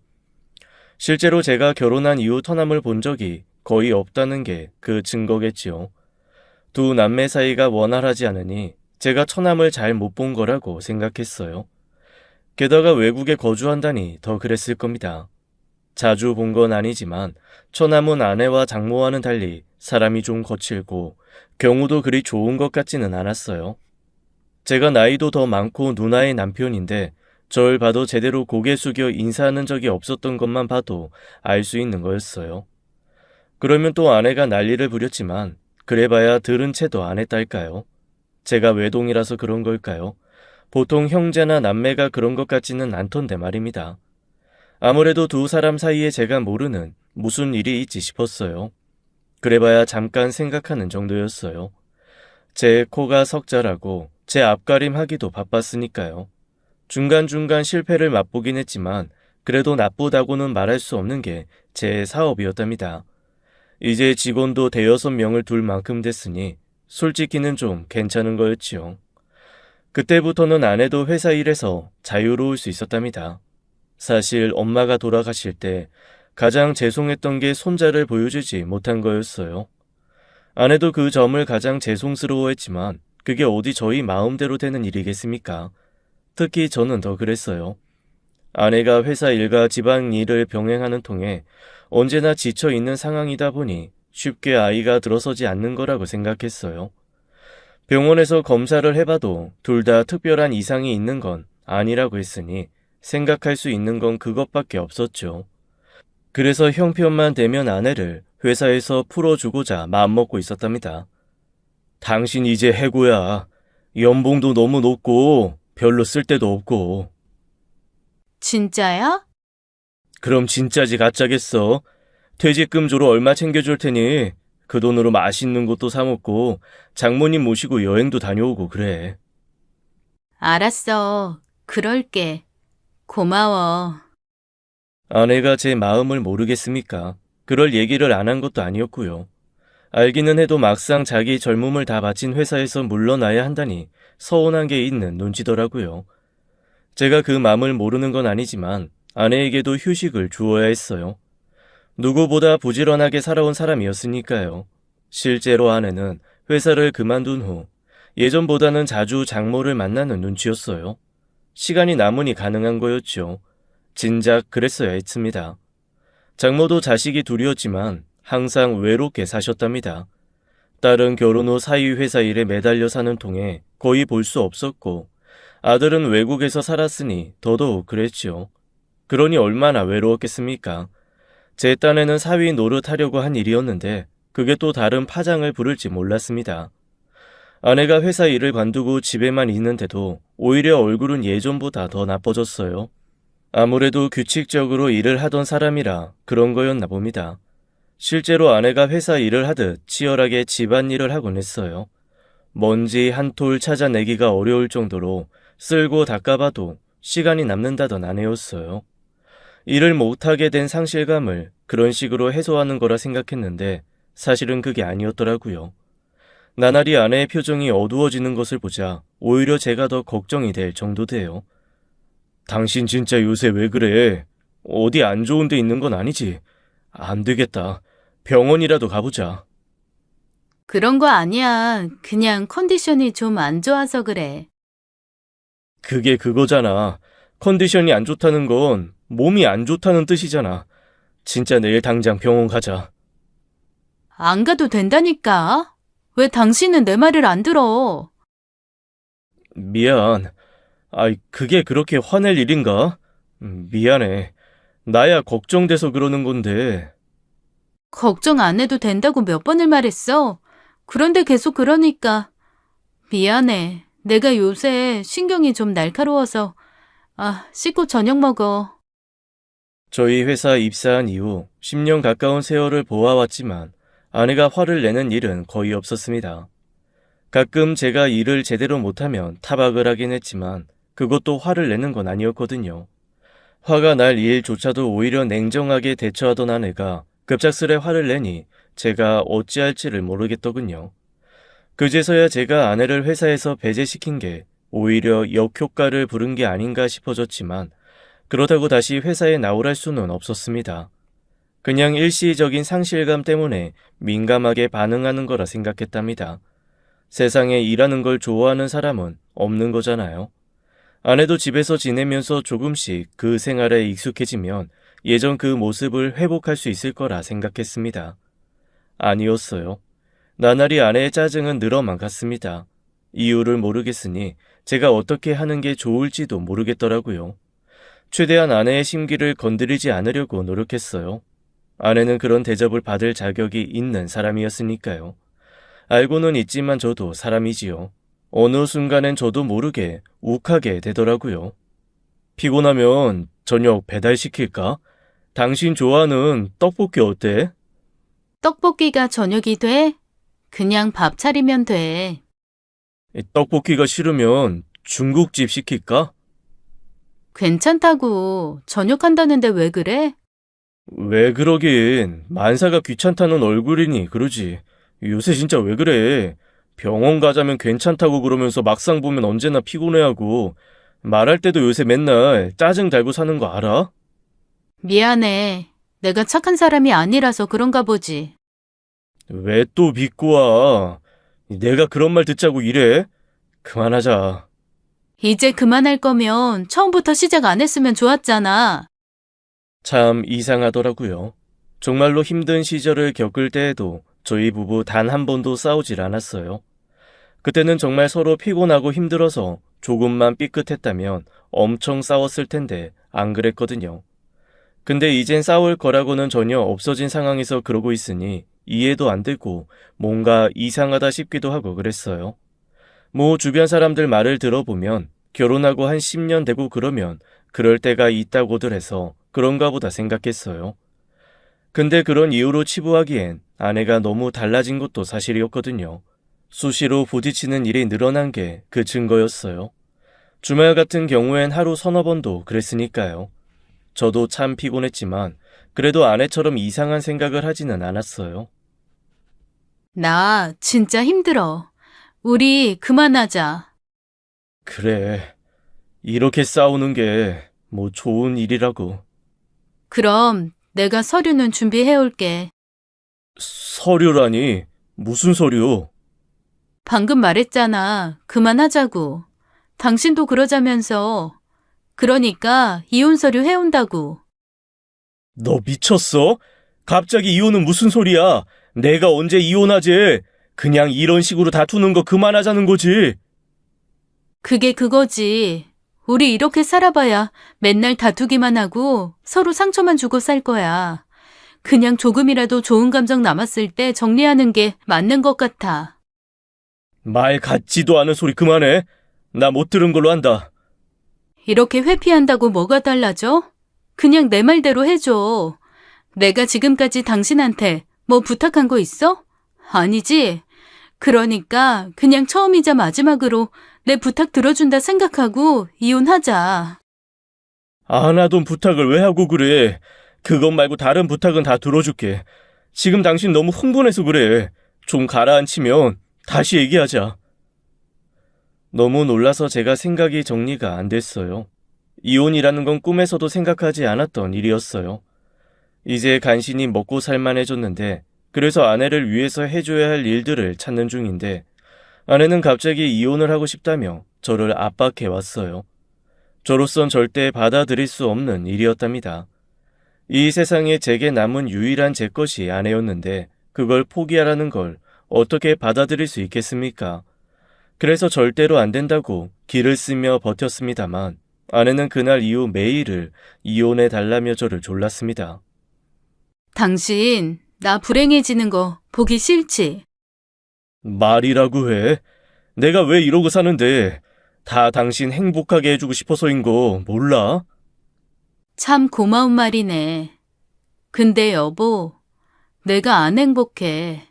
실제로 제가 결혼한 이후 처남을 본 적이 거의 없다는 게 그 증거겠지요. 두 남매 사이가 원활하지 않으니 제가 처남을 잘 못 본 거라고 생각했어요. 게다가 외국에 거주한다니 더 그랬을 겁니다. 자주 본 건 아니지만 처남은 아내와 장모와는 달리 사람이 좀 거칠고 경우도 그리 좋은 것 같지는 않았어요. 제가 나이도 더 많고 누나의 남편인데 절 봐도 제대로 고개 숙여 인사하는 적이 없었던 것만 봐도 알 수 있는 거였어요. 그러면 또 아내가 난리를 부렸지만 그래봐야 들은 채도 안 했달까요? 제가 외동이라서 그런 걸까요? 보통 형제나 남매가 그런 것 같지는 않던데 말입니다. 아무래도 두 사람 사이에 제가 모르는 무슨 일이 있지 싶었어요. 그래봐야 잠깐 생각하는 정도였어요. 제 코가 석자라고 제 앞가림하기도 바빴으니까요. 중간중간 실패를 맛보긴 했지만 그래도 나쁘다고는 말할 수 없는 게 제 사업이었답니다. 이제 직원도 대여섯 명을 둘 만큼 됐으니 솔직히는 좀 괜찮은 거였지요. 그때부터는 아내도 회사 일에서 자유로울 수 있었답니다. 사실 엄마가 돌아가실 때 가장 죄송했던 게 손자를 보여주지 못한 거였어요. 아내도 그 점을 가장 죄송스러워했지만 그게 어디 저희 마음대로 되는 일이겠습니까? 특히 저는 더 그랬어요. 아내가 회사 일과 집안 일을 병행하는 통에 언제나 지쳐 있는 상황이다 보니 쉽게 아이가 들어서지 않는 거라고 생각했어요. 병원에서 검사를 해봐도 둘 다 특별한 이상이 있는 건 아니라고 했으니 생각할 수 있는 건 그것밖에 없었죠. 그래서 형편만 되면 아내를 회사에서 풀어주고자 마음먹고 있었답니다. 당신 이제 해고야. 연봉도 너무 높고 별로 쓸데도 없고. 진짜야? 그럼 진짜지 가짜겠어. 퇴직금 주로 얼마 챙겨줄 테니 그 돈으로 맛있는 것도 사 먹고 장모님 모시고 여행도 다녀오고 그래. 알았어. 그럴게. 고마워. 아내가 제 마음을 모르겠습니까? 그럴 얘기를 안 한 것도 아니었고요. 알기는 해도 막상 자기 젊음을 다 바친 회사에서 물러나야 한다니 서운한 게 있는 눈치더라고요. 제가 그 마음을 모르는 건 아니지만 아내에게도 휴식을 주어야 했어요. 누구보다 부지런하게 살아온 사람이었으니까요. 실제로 아내는 회사를 그만둔 후 예전보다는 자주 장모를 만나는 눈치였어요. 시간이 남으니 가능한 거였죠. 진작 그랬어야 했습니다. 장모도 자식이 둘이었지만 항상 외롭게 사셨답니다. 딸은 결혼 후 사위 회사 일에 매달려 사는 통에 거의 볼 수 없었고 아들은 외국에서 살았으니 더더욱 그랬지요. 그러니 얼마나 외로웠겠습니까? 제 딴에는 사위 노릇하려고 한 일이었는데 그게 또 다른 파장을 부를지 몰랐습니다. 아내가 회사 일을 관두고 집에만 있는데도 오히려 얼굴은 예전보다 더 나빠졌어요. 아무래도 규칙적으로 일을 하던 사람이라 그런 거였나 봅니다. 실제로 아내가 회사 일을 하듯 치열하게 집안일을 하곤 했어요. 먼지 한 톨 찾아내기가 어려울 정도로 쓸고 닦아봐도 시간이 남는다던 아내였어요. 일을 못하게 된 상실감을 그런 식으로 해소하는 거라 생각했는데 사실은 그게 아니었더라고요. 나날이 아내의 표정이 어두워지는 것을 보자 오히려 제가 더 걱정이 될 정도 돼요. 당신 진짜 요새 왜 그래? 어디 안 좋은 데 있는 건 아니지? 안 되겠다. 병원이라도 가보자. 그런 거 아니야. 그냥 컨디션이 좀 안 좋아서 그래. 그게 그거잖아. 컨디션이 안 좋다는 건 몸이 안 좋다는 뜻이잖아. 진짜 내일 당장 병원 가자. 안 가도 된다니까. 왜 당신은 내 말을 안 들어? 미안. 그게 그렇게 화낼 일인가? 미안해. 나야 걱정돼서 그러는 건데. 걱정 안 해도 된다고 몇 번을 말했어. 그런데 계속 그러니까. 미안해. 내가 요새 신경이 좀 날카로워서. 씻고 저녁 먹어. 저희 회사 입사한 이후 10년 가까운 세월을 보아왔지만 아내가 화를 내는 일은 거의 없었습니다. 가끔 제가 일을 제대로 못하면 타박을 하긴 했지만 그것도 화를 내는 건 아니었거든요. 화가 날 일조차도 오히려 냉정하게 대처하던 아내가 급작스레 화를 내니 제가 어찌할지를 모르겠더군요. 그제서야 제가 아내를 회사에서 배제시킨 게 오히려 역효과를 부른 게 아닌가 싶어졌지만 그렇다고 다시 회사에 나오랄 수는 없었습니다. 그냥 일시적인 상실감 때문에 민감하게 반응하는 거라 생각했답니다. 세상에 일하는 걸 좋아하는 사람은 없는 거잖아요. 아내도 집에서 지내면서 조금씩 그 생활에 익숙해지면 예전 그 모습을 회복할 수 있을 거라 생각했습니다. 아니었어요. 나날이 아내의 짜증은 늘어만 갔습니다. 이유를 모르겠으니 제가 어떻게 하는 게 좋을지도 모르겠더라고요. 최대한 아내의 심기를 건드리지 않으려고 노력했어요. 아내는 그런 대접을 받을 자격이 있는 사람이었으니까요. 알고는 있지만 저도 사람이지요. 어느 순간엔 저도 모르게 욱하게 되더라고요. 피곤하면 저녁 배달시킬까? 당신 좋아하는 떡볶이 어때? 떡볶이가 저녁이 돼? 그냥 밥 차리면 돼. 떡볶이가 싫으면 중국집 시킬까? 괜찮다고. 저녁 한다는데 왜 그래? 왜 그러긴. 만사가 귀찮다는 얼굴이니 그러지. 요새 진짜 왜 그래. 병원 가자면 괜찮다고 그러면서 막상 보면 언제나 피곤해하고 말할 때도 요새 맨날 짜증 달고 사는 거 알아? 미안해. 내가 착한 사람이 아니라서 그런가 보지. 왜 또 믿고 와? 내가 그런 말 듣자고 이래? 그만하자. 이제 그만할 거면 처음부터 시작 안 했으면 좋았잖아. 참 이상하더라고요. 정말로 힘든 시절을 겪을 때에도 저희 부부 단 한 번도 싸우질 않았어요. 그때는 정말 서로 피곤하고 힘들어서 조금만 삐끗했다면 엄청 싸웠을 텐데 안 그랬거든요. 근데 이젠 싸울 거라고는 전혀 없어진 상황에서 그러고 있으니 이해도 안 되고 뭔가 이상하다 싶기도 하고 그랬어요. 뭐 주변 사람들 말을 들어보면 결혼하고 한 10년 되고 그러면 그럴 때가 있다고들 해서 그런가 보다 생각했어요. 근데 그런 이유로 치부하기엔 아내가 너무 달라진 것도 사실이었거든요. 수시로 부딪히는 일이 늘어난 게 그 증거였어요. 주말 같은 경우엔 하루 서너 번도 그랬으니까요. 저도 참 피곤했지만 그래도 아내처럼 이상한 생각을 하지는 않았어요. 나 진짜 힘들어. 우리 그만하자. 그래, 이렇게 싸우는 게 뭐 좋은 일이라고. 그럼 내가 서류는 준비해 올게. 서류라니? 무슨 서류? 방금 말했잖아. 그만하자고. 당신도 그러자면서. 그러니까 이혼 서류 해온다고. 너 미쳤어? 갑자기 이혼은 무슨 소리야? 내가 언제 이혼하지? 그냥 이런 식으로 다투는 거 그만하자는 거지. 그게 그거지. 우리 이렇게 살아봐야 맨날 다투기만 하고 서로 상처만 주고 살 거야. 그냥 조금이라도 좋은 감정 남았을 때 정리하는 게 맞는 것 같아. 말 같지도 않은 소리 그만해. 나 못 들은 걸로 한다. 이렇게 회피한다고 뭐가 달라져? 그냥 내 말대로 해줘. 내가 지금까지 당신한테 뭐 부탁한 거 있어? 아니지? 그러니까 그냥 처음이자 마지막으로 내 부탁 들어준다 생각하고 이혼하자. 안 하던 부탁을 왜 하고 그래? 그것 말고 다른 부탁은 다 들어줄게. 지금 당신 너무 흥분해서 그래. 좀 가라앉히면 다시 얘기하자. 너무 놀라서 제가 생각이 정리가 안 됐어요. 이혼이라는 건 꿈에서도 생각하지 않았던 일이었어요. 이제 간신히 먹고 살만해졌는데 그래서 아내를 위해서 해줘야 할 일들을 찾는 중인데 아내는 갑자기 이혼을 하고 싶다며 저를 압박해왔어요. 저로선 절대 받아들일 수 없는 일이었답니다. 이 세상에 제게 남은 유일한 제 것이 아내였는데 그걸 포기하라는 걸 어떻게 받아들일 수 있겠습니까? 그래서 절대로 안 된다고 기를 쓰며 버텼습니다만 아내는 그날 이후 매일을 이혼해달라며 저를 졸랐습니다. 당신, 나 불행해지는 거 보기 싫지? 말이라고 해? 내가 왜 이러고 사는데 다 당신 행복하게 해주고 싶어서인 거 몰라? 참 고마운 말이네. 근데 여보, 내가 안 행복해.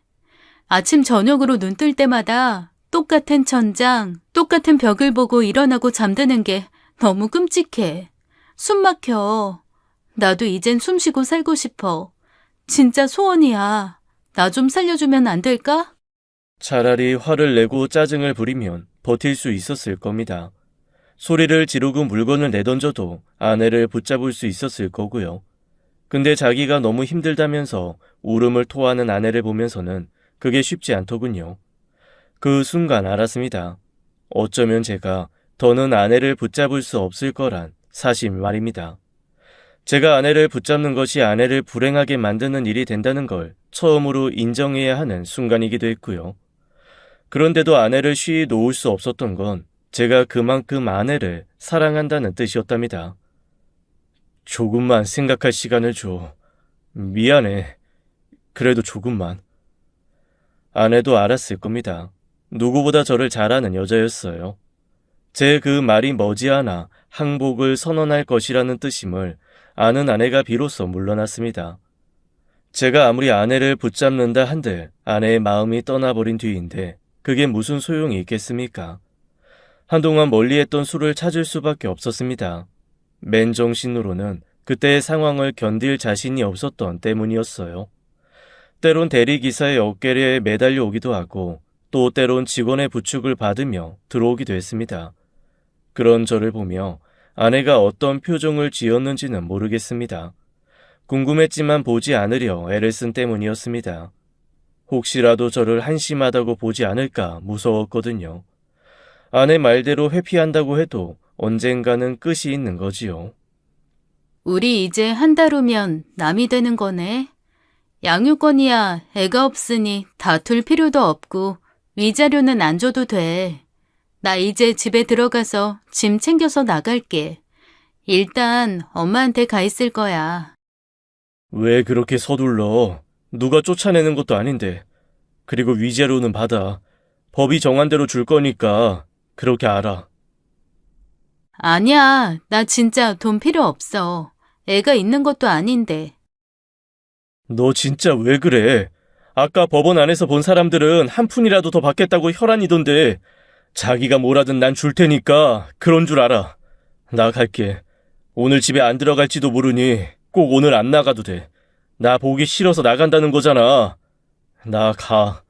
아침 저녁으로 눈 뜰 때마다 똑같은 천장, 똑같은 벽을 보고 일어나고 잠드는 게 너무 끔찍해. 숨 막혀. 나도 이젠 숨 쉬고 살고 싶어. 진짜 소원이야. 나 좀 살려주면 안 될까? 차라리 화를 내고 짜증을 부리면 버틸 수 있었을 겁니다. 소리를 지르고 물건을 내던져도 아내를 붙잡을 수 있었을 거고요. 근데 자기가 너무 힘들다면서 울음을 토하는 아내를 보면서는 그게 쉽지 않더군요. 그 순간 알았습니다. 어쩌면 제가 더는 아내를 붙잡을 수 없을 거란 사실 말입니다. 제가 아내를 붙잡는 것이 아내를 불행하게 만드는 일이 된다는 걸 처음으로 인정해야 하는 순간이기도 했고요. 그런데도 아내를 쉬이 놓을 수 없었던 건 제가 그만큼 아내를 사랑한다는 뜻이었답니다. 조금만 생각할 시간을 줘. 미안해. 그래도 조금만. 아내도 알았을 겁니다. 누구보다 저를 잘 아는 여자였어요. 제 그 말이 머지않아 항복을 선언할 것이라는 뜻임을 아는 아내가 비로소 물러났습니다. 제가 아무리 아내를 붙잡는다 한들 아내의 마음이 떠나버린 뒤인데 그게 무슨 소용이 있겠습니까? 한동안 멀리했던 술을 찾을 수밖에 없었습니다. 맨정신으로는 그때의 상황을 견딜 자신이 없었던 때문이었어요. 때론 대리기사의 어깨에 매달려 오기도 하고 또 때론 직원의 부축을 받으며 들어오기도 했습니다. 그런 저를 보며 아내가 어떤 표정을 지었는지는 모르겠습니다. 궁금했지만 보지 않으려 애를 쓴 때문이었습니다. 혹시라도 저를 한심하다고 보지 않을까 무서웠거든요. 아내 말대로 회피한다고 해도 언젠가는 끝이 있는 거지요. 우리 이제 한 달 후면 남이 되는 거네. 양육권이야 애가 없으니 다툴 필요도 없고 위자료는 안 줘도 돼. 나 이제 집에 들어가서 짐 챙겨서 나갈게. 일단 엄마한테 가 있을 거야. 왜 그렇게 서둘러? 누가 쫓아내는 것도 아닌데. 그리고 위자료는 받아. 법이 정한 대로 줄 거니까 그렇게 알아. 아니야, 나 진짜 돈 필요 없어. 애가 있는 것도 아닌데. 너 진짜 왜 그래? 아까 법원 안에서 본 사람들은 한 푼이라도 더 받겠다고 혈안이던데 자기가 뭐라든 난 줄 테니까 그런 줄 알아. 나 갈게. 오늘 집에 안 들어갈지도 모르니 꼭 오늘 안 나가도 돼. 나 보기 싫어서 나간다는 거잖아. 나 가.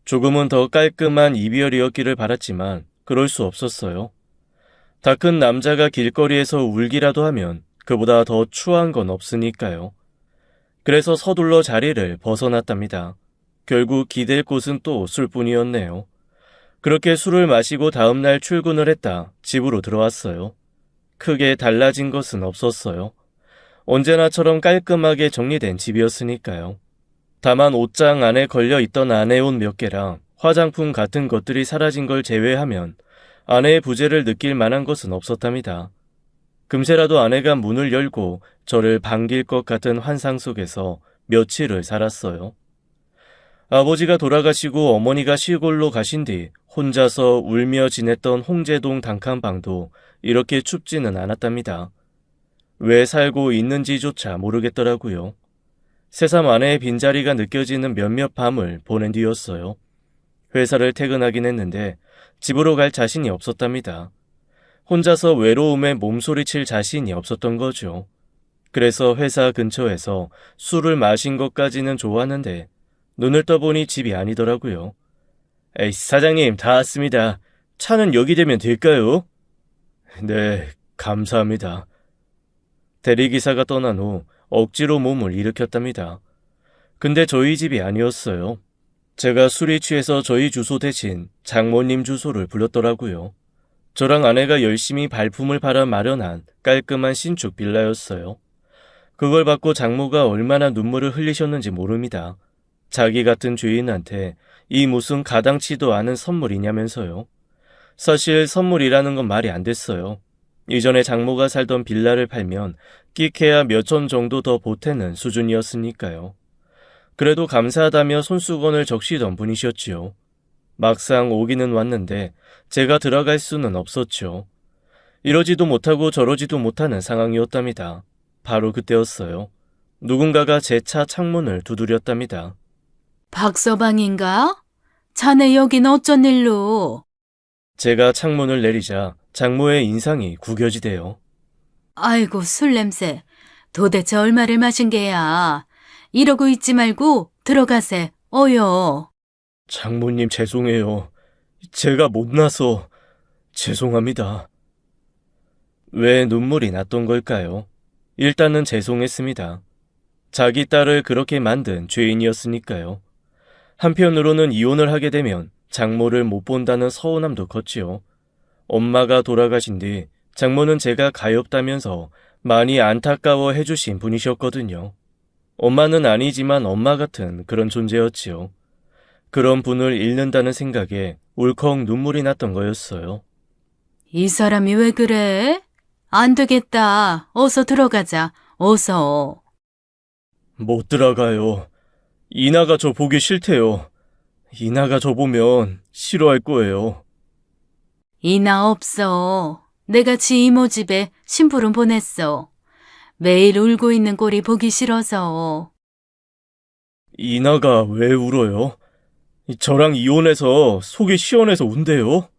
조금은 더 깔끔한 이별이었기를 바랐지만 그럴 수 없었어요. 다 큰 남자가 길거리에서 울기라도 하면 그보다 더 추한 건 없으니까요. 그래서 서둘러 자리를 벗어났답니다. 결국 기댈 곳은 또 술뿐이었네요. 그렇게 술을 마시고 다음날 출근을 했다 집으로 들어왔어요. 크게 달라진 것은 없었어요. 언제나처럼 깔끔하게 정리된 집이었으니까요. 다만 옷장 안에 걸려있던 아내 옷 몇 개랑 화장품 같은 것들이 사라진 걸 제외하면 아내의 부재를 느낄 만한 것은 없었답니다. 금세라도 아내가 문을 열고 저를 반길 것 같은 환상 속에서 며칠을 살았어요. 아버지가 돌아가시고 어머니가 시골로 가신 뒤 혼자서 울며 지냈던 홍제동 단칸방도 이렇게 춥지는 않았답니다. 왜 살고 있는지조차 모르겠더라고요. 새삼 아내의 빈자리가 느껴지는 몇몇 밤을 보낸 뒤였어요. 회사를 퇴근하긴 했는데 집으로 갈 자신이 없었답니다. 혼자서 외로움에 몸소리칠 자신이 없었던 거죠. 그래서 회사 근처에서 술을 마신 것까지는 좋았는데 눈을 떠보니 집이 아니더라고요. 에이, 사장님, 다 왔습니다. 차는 여기 되면 될까요? 네, 감사합니다. 대리기사가 떠난 후 억지로 몸을 일으켰답니다. 근데 저희 집이 아니었어요. 제가 술이 취해서 저희 주소 대신 장모님 주소를 불렀더라고요. 저랑 아내가 열심히 발품을 팔아 마련한 깔끔한 신축 빌라였어요. 그걸 받고 장모가 얼마나 눈물을 흘리셨는지 모릅니다. 자기 같은 주인한테 이 무슨 가당치도 않은 선물이냐면서요. 사실 선물이라는 건 말이 안 됐어요. 이전에 장모가 살던 빌라를 팔면 끼케야 몇천 정도 더 보태는 수준이었으니까요. 그래도 감사하다며 손수건을 적시던 분이셨지요. 막상 오기는 왔는데 제가 들어갈 수는 없었죠. 이러지도 못하고 저러지도 못하는 상황이었답니다. 바로 그때였어요. 누군가가 제 차 창문을 두드렸답니다. 박서방인가? 자네 여긴 어쩐 일로? 제가 창문을 내리자 장모의 인상이 구겨지대요. 아이고, 술 냄새. 도대체 얼마를 마신 게야? 이러고 있지 말고 들어가세. 어여. 장모님 죄송해요. 제가 못나서 죄송합니다. 왜 눈물이 났던 걸까요? 일단은 죄송했습니다. 자기 딸을 그렇게 만든 죄인이었으니까요. 한편으로는 이혼을 하게 되면 장모를 못 본다는 서운함도 컸지요. 엄마가 돌아가신 뒤 장모는 제가 가엾다면서 많이 안타까워 해주신 분이셨거든요. 엄마는 아니지만 엄마 같은 그런 존재였지요. 그런 분을 잃는다는 생각에 울컥 눈물이 났던 거였어요. 이 사람이 왜 그래? 안 되겠다. 어서 들어가자. 어서. 못 들어가요. 이나가 저 보기 싫대요. 이나가 저 보면 싫어할 거예요. 이나 없어. 내가 지 이모 집에 심부름 보냈어. 매일 울고 있는 꼴이 보기 싫어서. 이나가 왜 울어요? 저랑 이혼해서 속이 시원해서 운대요.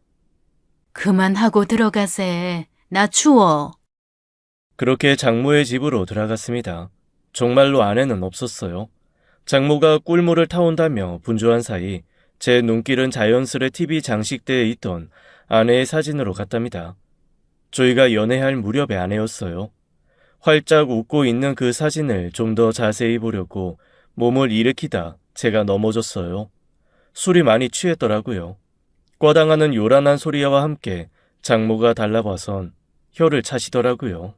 그만하고 들어가세. 나 추워. 그렇게 장모의 집으로 들어갔습니다. 정말로 아내는 없었어요. 장모가 꿀물을 타온다며 분주한 사이 제 눈길은 자연스레 TV 장식대에 있던 아내의 사진으로 갔답니다. 저희가 연애할 무렵의 아내였어요. 활짝 웃고 있는 그 사진을 좀 더 자세히 보려고 몸을 일으키다 제가 넘어졌어요. 술이 많이 취했더라고요. 꽈당하는 요란한 소리와 함께 장모가 달라봐선 혀를 차시더라고요.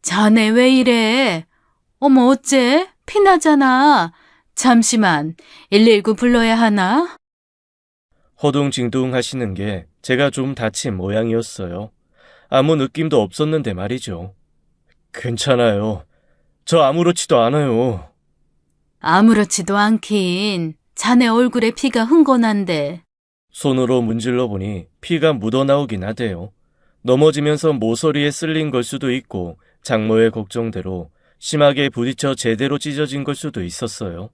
자네 왜 이래? 어머, 어째? 피나잖아. 잠시만. 119 불러야 하나? 허둥징둥 하시는 게 제가 좀 다친 모양이었어요. 아무 느낌도 없었는데 말이죠. 괜찮아요. 저 아무렇지도 않아요. 아무렇지도 않긴. 자네 얼굴에 피가 흥건한데. 손으로 문질러 보니 피가 묻어나오긴 하대요. 넘어지면서 모서리에 쓸린 걸 수도 있고 장모의 걱정대로 심하게 부딪혀 제대로 찢어진 걸 수도 있었어요.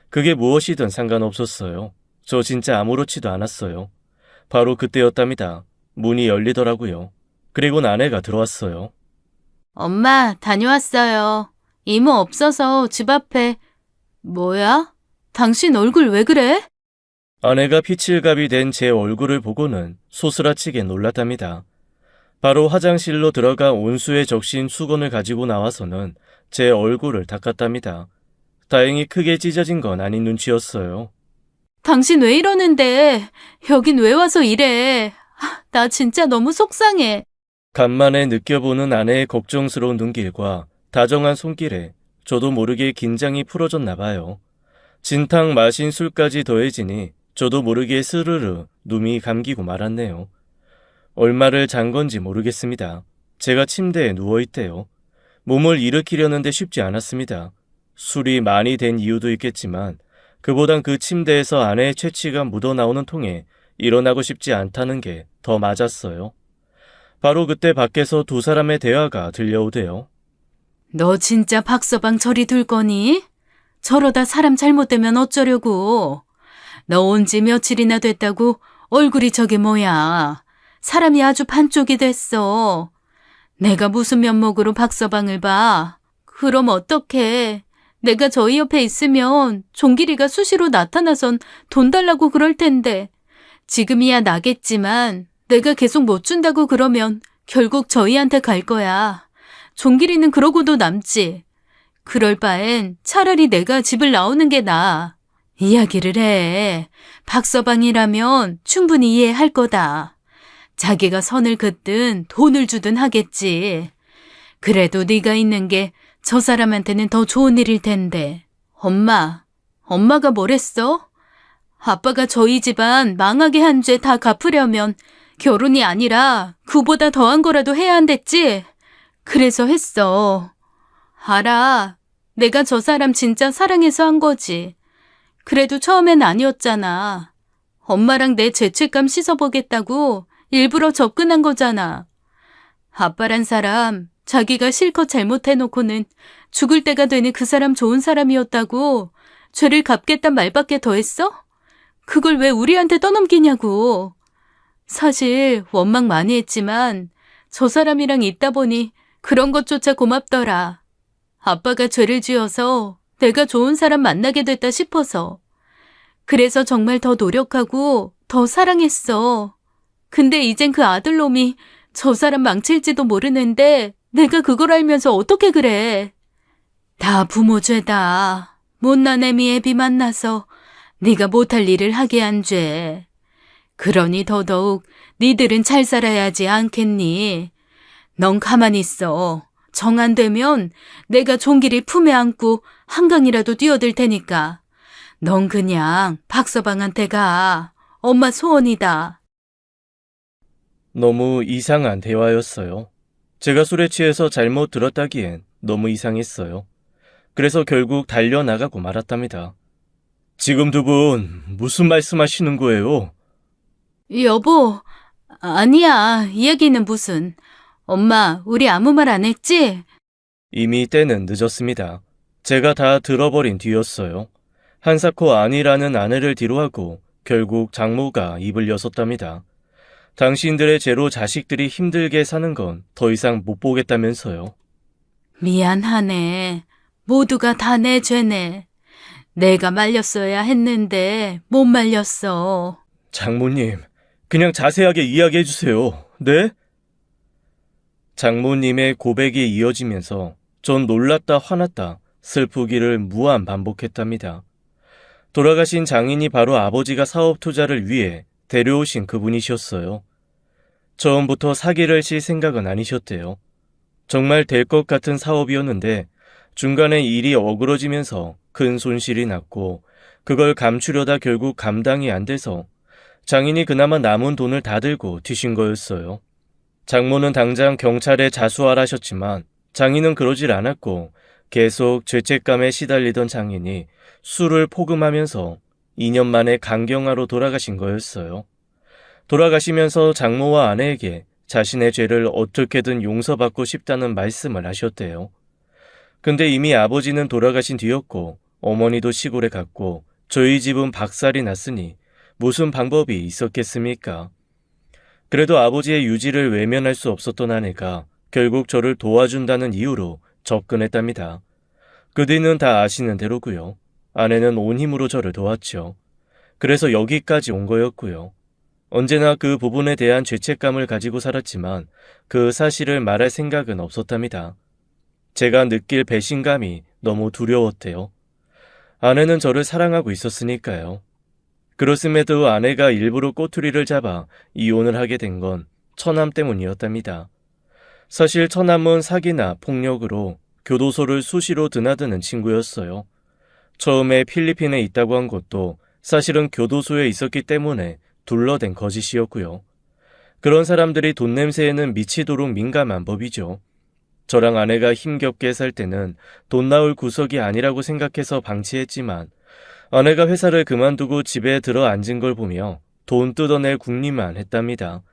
그게 무엇이든 상관없었어요. 저 진짜 아무렇지도 않았어요. 바로 그때였답니다. 문이 열리더라고요. 그리고 아내가 들어왔어요. 엄마, 다녀왔어요. 이모 없어서 집 앞에. 뭐야? 당신 얼굴 왜 그래? 아내가 피칠갑이 된 제 얼굴을 보고는 소스라치게 놀랐답니다. 바로 화장실로 들어가 온수에 적신 수건을 가지고 나와서는 제 얼굴을 닦았답니다. 다행히 크게 찢어진 건 아닌 눈치였어요. 당신 왜 이러는데? 여긴 왜 와서 이래? 나 진짜 너무 속상해. 간만에 느껴보는 아내의 걱정스러운 눈길과 다정한 손길에 저도 모르게 긴장이 풀어졌나 봐요. 진탕 마신 술까지 더해지니 저도 모르게 스르르 눈이 감기고 말았네요. 얼마를 잔 건지 모르겠습니다. 제가 침대에 누워있대요. 몸을 일으키려는데 쉽지 않았습니다. 술이 많이 된 이유도 있겠지만 그보단 그 침대에서 아내의 채취가 묻어나오는 통에 일어나고 싶지 않다는 게 더 맞았어요. 바로 그때 밖에서 두 사람의 대화가 들려오대요. 너 진짜 박서방 저리 둘 거니? 저러다 사람 잘못되면 어쩌려고? 너 온 지 며칠이나 됐다고 얼굴이 저게 뭐야? 사람이 아주 반쪽이 됐어. 내가 무슨 면목으로 박서방을 봐? 그럼 어떡해? 내가 저희 옆에 있으면 종길이가 수시로 나타나선 돈 달라고 그럴 텐데. 지금이야 나겠지만 내가 계속 못 준다고 그러면 결국 저희한테 갈 거야. 종길이는 그러고도 남지. 그럴 바엔 차라리 내가 집을 나오는 게 나아. 이야기를 해. 박서방이라면 충분히 이해할 거다. 자기가 선을 긋든 돈을 주든 하겠지. 그래도 네가 있는 게 저 사람한테는 더 좋은 일일 텐데. 엄마가 뭐랬어? 아빠가 저희 집안 망하게 한 죄 다 갚으려면 결혼이 아니라 그보다 더한 거라도 해야 한댔지? 그래서 했어. 알아. 내가 저 사람 진짜 사랑해서 한 거지. 그래도 처음엔 아니었잖아. 엄마랑 내 죄책감 씻어보겠다고 일부러 접근한 거잖아. 아빠란 사람 자기가 실컷 잘못해놓고는 죽을 때가 되는 그 사람 좋은 사람이었다고 죄를 갚겠단 말밖에 더 했어? 그걸 왜 우리한테 떠넘기냐고. 사실 원망 많이 했지만 저 사람이랑 있다 보니 그런 것조차 고맙더라. 아빠가 죄를 지어서 내가 좋은 사람 만나게 됐다 싶어서. 그래서 정말 더 노력하고 더 사랑했어. 근데 이젠 그 아들놈이 저 사람 망칠지도 모르는데 내가 그걸 알면서 어떻게 그래. 다 부모 죄다. 못난 애미 애비 만나서 네가 못할 일을 하게 한 죄. 그러니 더더욱 니들은 잘 살아야지 않겠니? 넌 가만히 있어. 정 안 되면 내가 종길이 품에 안고 한강이라도 뛰어들 테니까. 넌 그냥 박서방한테 가. 엄마 소원이다. 너무 이상한 대화였어요. 제가 술에 취해서 잘못 들었다기엔 너무 이상했어요. 그래서 결국 달려나가고 말았답니다. 지금 두 분 무슨 말씀하시는 거예요? 여보, 아니야. 이야기는 무슨. 엄마, 우리 아무 말 안 했지? 이미 때는 늦었습니다. 제가 다 들어버린 뒤였어요. 한사코 아니라는 아내를 뒤로하고 결국 장모가 입을 여섰답니다. 당신들의 죄로 자식들이 힘들게 사는 건 더 이상 못 보겠다면서요. 미안하네. 모두가 다 내 죄네. 내가 말렸어야 했는데 못 말렸어. 장모님, 그냥 자세하게 이야기해 주세요. 네? 장모님의 고백이 이어지면서 전 놀랐다 화났다 슬프기를 무한 반복했답니다. 돌아가신 장인이 바로 아버지가 사업 투자를 위해 데려오신 그분이셨어요. 처음부터 사기를 칠 생각은 아니셨대요. 정말 될 것 같은 사업이었는데 중간에 일이 어그러지면서 큰 손실이 났고 그걸 감추려다 결국 감당이 안 돼서 장인이 그나마 남은 돈을 다 들고 튀신 거였어요. 장모는 당장 경찰에 자수하라셨지만 장인은 그러질 않았고 계속 죄책감에 시달리던 장인이 술을 포금하면서 2년 만에 강경화로 돌아가신 거였어요. 돌아가시면서 장모와 아내에게 자신의 죄를 어떻게든 용서받고 싶다는 말씀을 하셨대요. 근데 이미 아버지는 돌아가신 뒤였고 어머니도 시골에 갔고 저희 집은 박살이 났으니 무슨 방법이 있었겠습니까? 그래도 아버지의 유지를 외면할 수 없었던 아내가 결국 저를 도와준다는 이유로 접근했답니다. 그 뒤는 다 아시는 대로고요. 아내는 온 힘으로 저를 도왔죠. 그래서 여기까지 온 거였고요. 언제나 그 부분에 대한 죄책감을 가지고 살았지만 그 사실을 말할 생각은 없었답니다. 제가 느낄 배신감이 너무 두려웠대요. 아내는 저를 사랑하고 있었으니까요. 그렇음에도 아내가 일부러 꼬투리를 잡아 이혼을 하게 된 건 처남 때문이었답니다. 사실 처남은 사기나 폭력으로 교도소를 수시로 드나드는 친구였어요. 처음에 필리핀에 있다고 한 것도 사실은 교도소에 있었기 때문에 둘러댄 거짓이었고요. 그런 사람들이 돈 냄새에는 미치도록 민감한 법이죠. 저랑 아내가 힘겹게 살 때는 돈 나올 구석이 아니라고 생각해서 방치했지만 아내가 회사를 그만두고 집에 들어 앉은 걸 보며 돈 뜯어낼 궁리만 했답니다.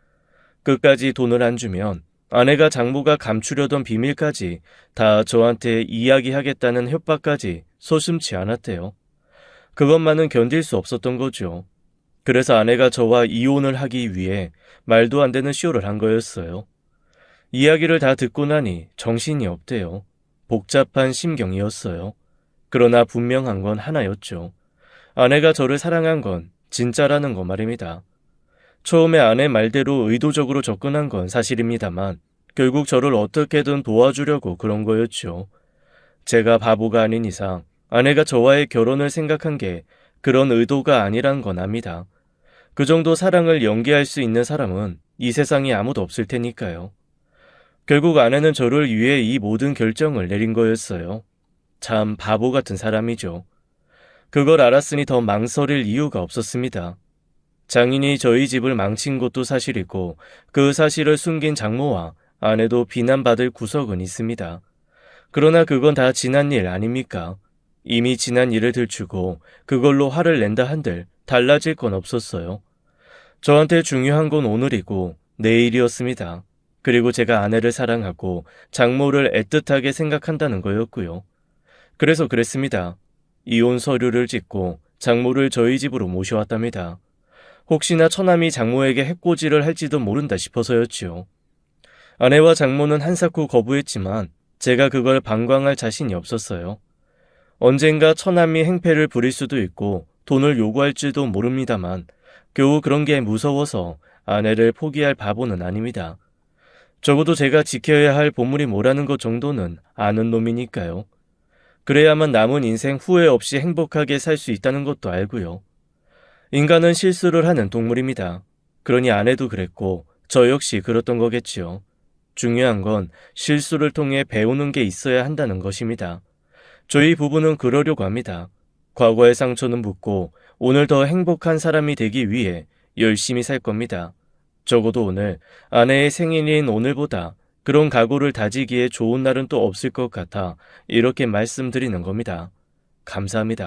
끝까지 돈을 안 주면 아내가 장모가 감추려던 비밀까지 다 저한테 이야기하겠다는 협박까지 서슴지 않았대요. 그것만은 견딜 수 없었던 거죠. 그래서 아내가 저와 이혼을 하기 위해 말도 안 되는 쇼를 한 거였어요. 이야기를 다 듣고 나니 정신이 없대요. 복잡한 심경이었어요. 그러나 분명한 건 하나였죠. 아내가 저를 사랑한 건 진짜라는 거 말입니다. 처음에 아내 말대로 의도적으로 접근한 건 사실입니다만 결국 저를 어떻게든 도와주려고 그런 거였죠. 제가 바보가 아닌 이상 아내가 저와의 결혼을 생각한 게 그런 의도가 아니란 건 압니다. 그 정도 사랑을 연기할 수 있는 사람은 이 세상에 아무도 없을 테니까요. 결국 아내는 저를 위해 이 모든 결정을 내린 거였어요. 참 바보 같은 사람이죠. 그걸 알았으니 더 망설일 이유가 없었습니다. 장인이 저희 집을 망친 것도 사실이고 그 사실을 숨긴 장모와 아내도 비난받을 구석은 있습니다. 그러나 그건 다 지난 일 아닙니까? 이미 지난 일을 들추고 그걸로 화를 낸다 한들 달라질 건 없었어요. 저한테 중요한 건 오늘이고 내일이었습니다. 그리고 제가 아내를 사랑하고 장모를 애틋하게 생각한다는 거였고요. 그래서 그랬습니다. 이혼 서류를 찍고 장모를 저희 집으로 모셔왔답니다. 혹시나 처남이 장모에게 해코지를 할지도 모른다 싶어서였지요. 아내와 장모는 한사코 거부했지만 제가 그걸 방광할 자신이 없었어요. 언젠가 처남이 행패를 부릴 수도 있고 돈을 요구할지도 모릅니다만 겨우 그런 게 무서워서 아내를 포기할 바보는 아닙니다. 적어도 제가 지켜야 할 보물이 뭐라는 것 정도는 아는 놈이니까요. 그래야만 남은 인생 후회 없이 행복하게 살 수 있다는 것도 알고요. 인간은 실수를 하는 동물입니다. 그러니 아내도 그랬고 저 역시 그렇던 거겠지요. 중요한 건 실수를 통해 배우는 게 있어야 한다는 것입니다. 저희 부부는 그러려고 합니다. 과거의 상처는 묻고 오늘 더 행복한 사람이 되기 위해 열심히 살 겁니다. 적어도 오늘 아내의 생일인 오늘보다 그런 각오를 다지기에 좋은 날은 또 없을 것 같아 이렇게 말씀드리는 겁니다. 감사합니다.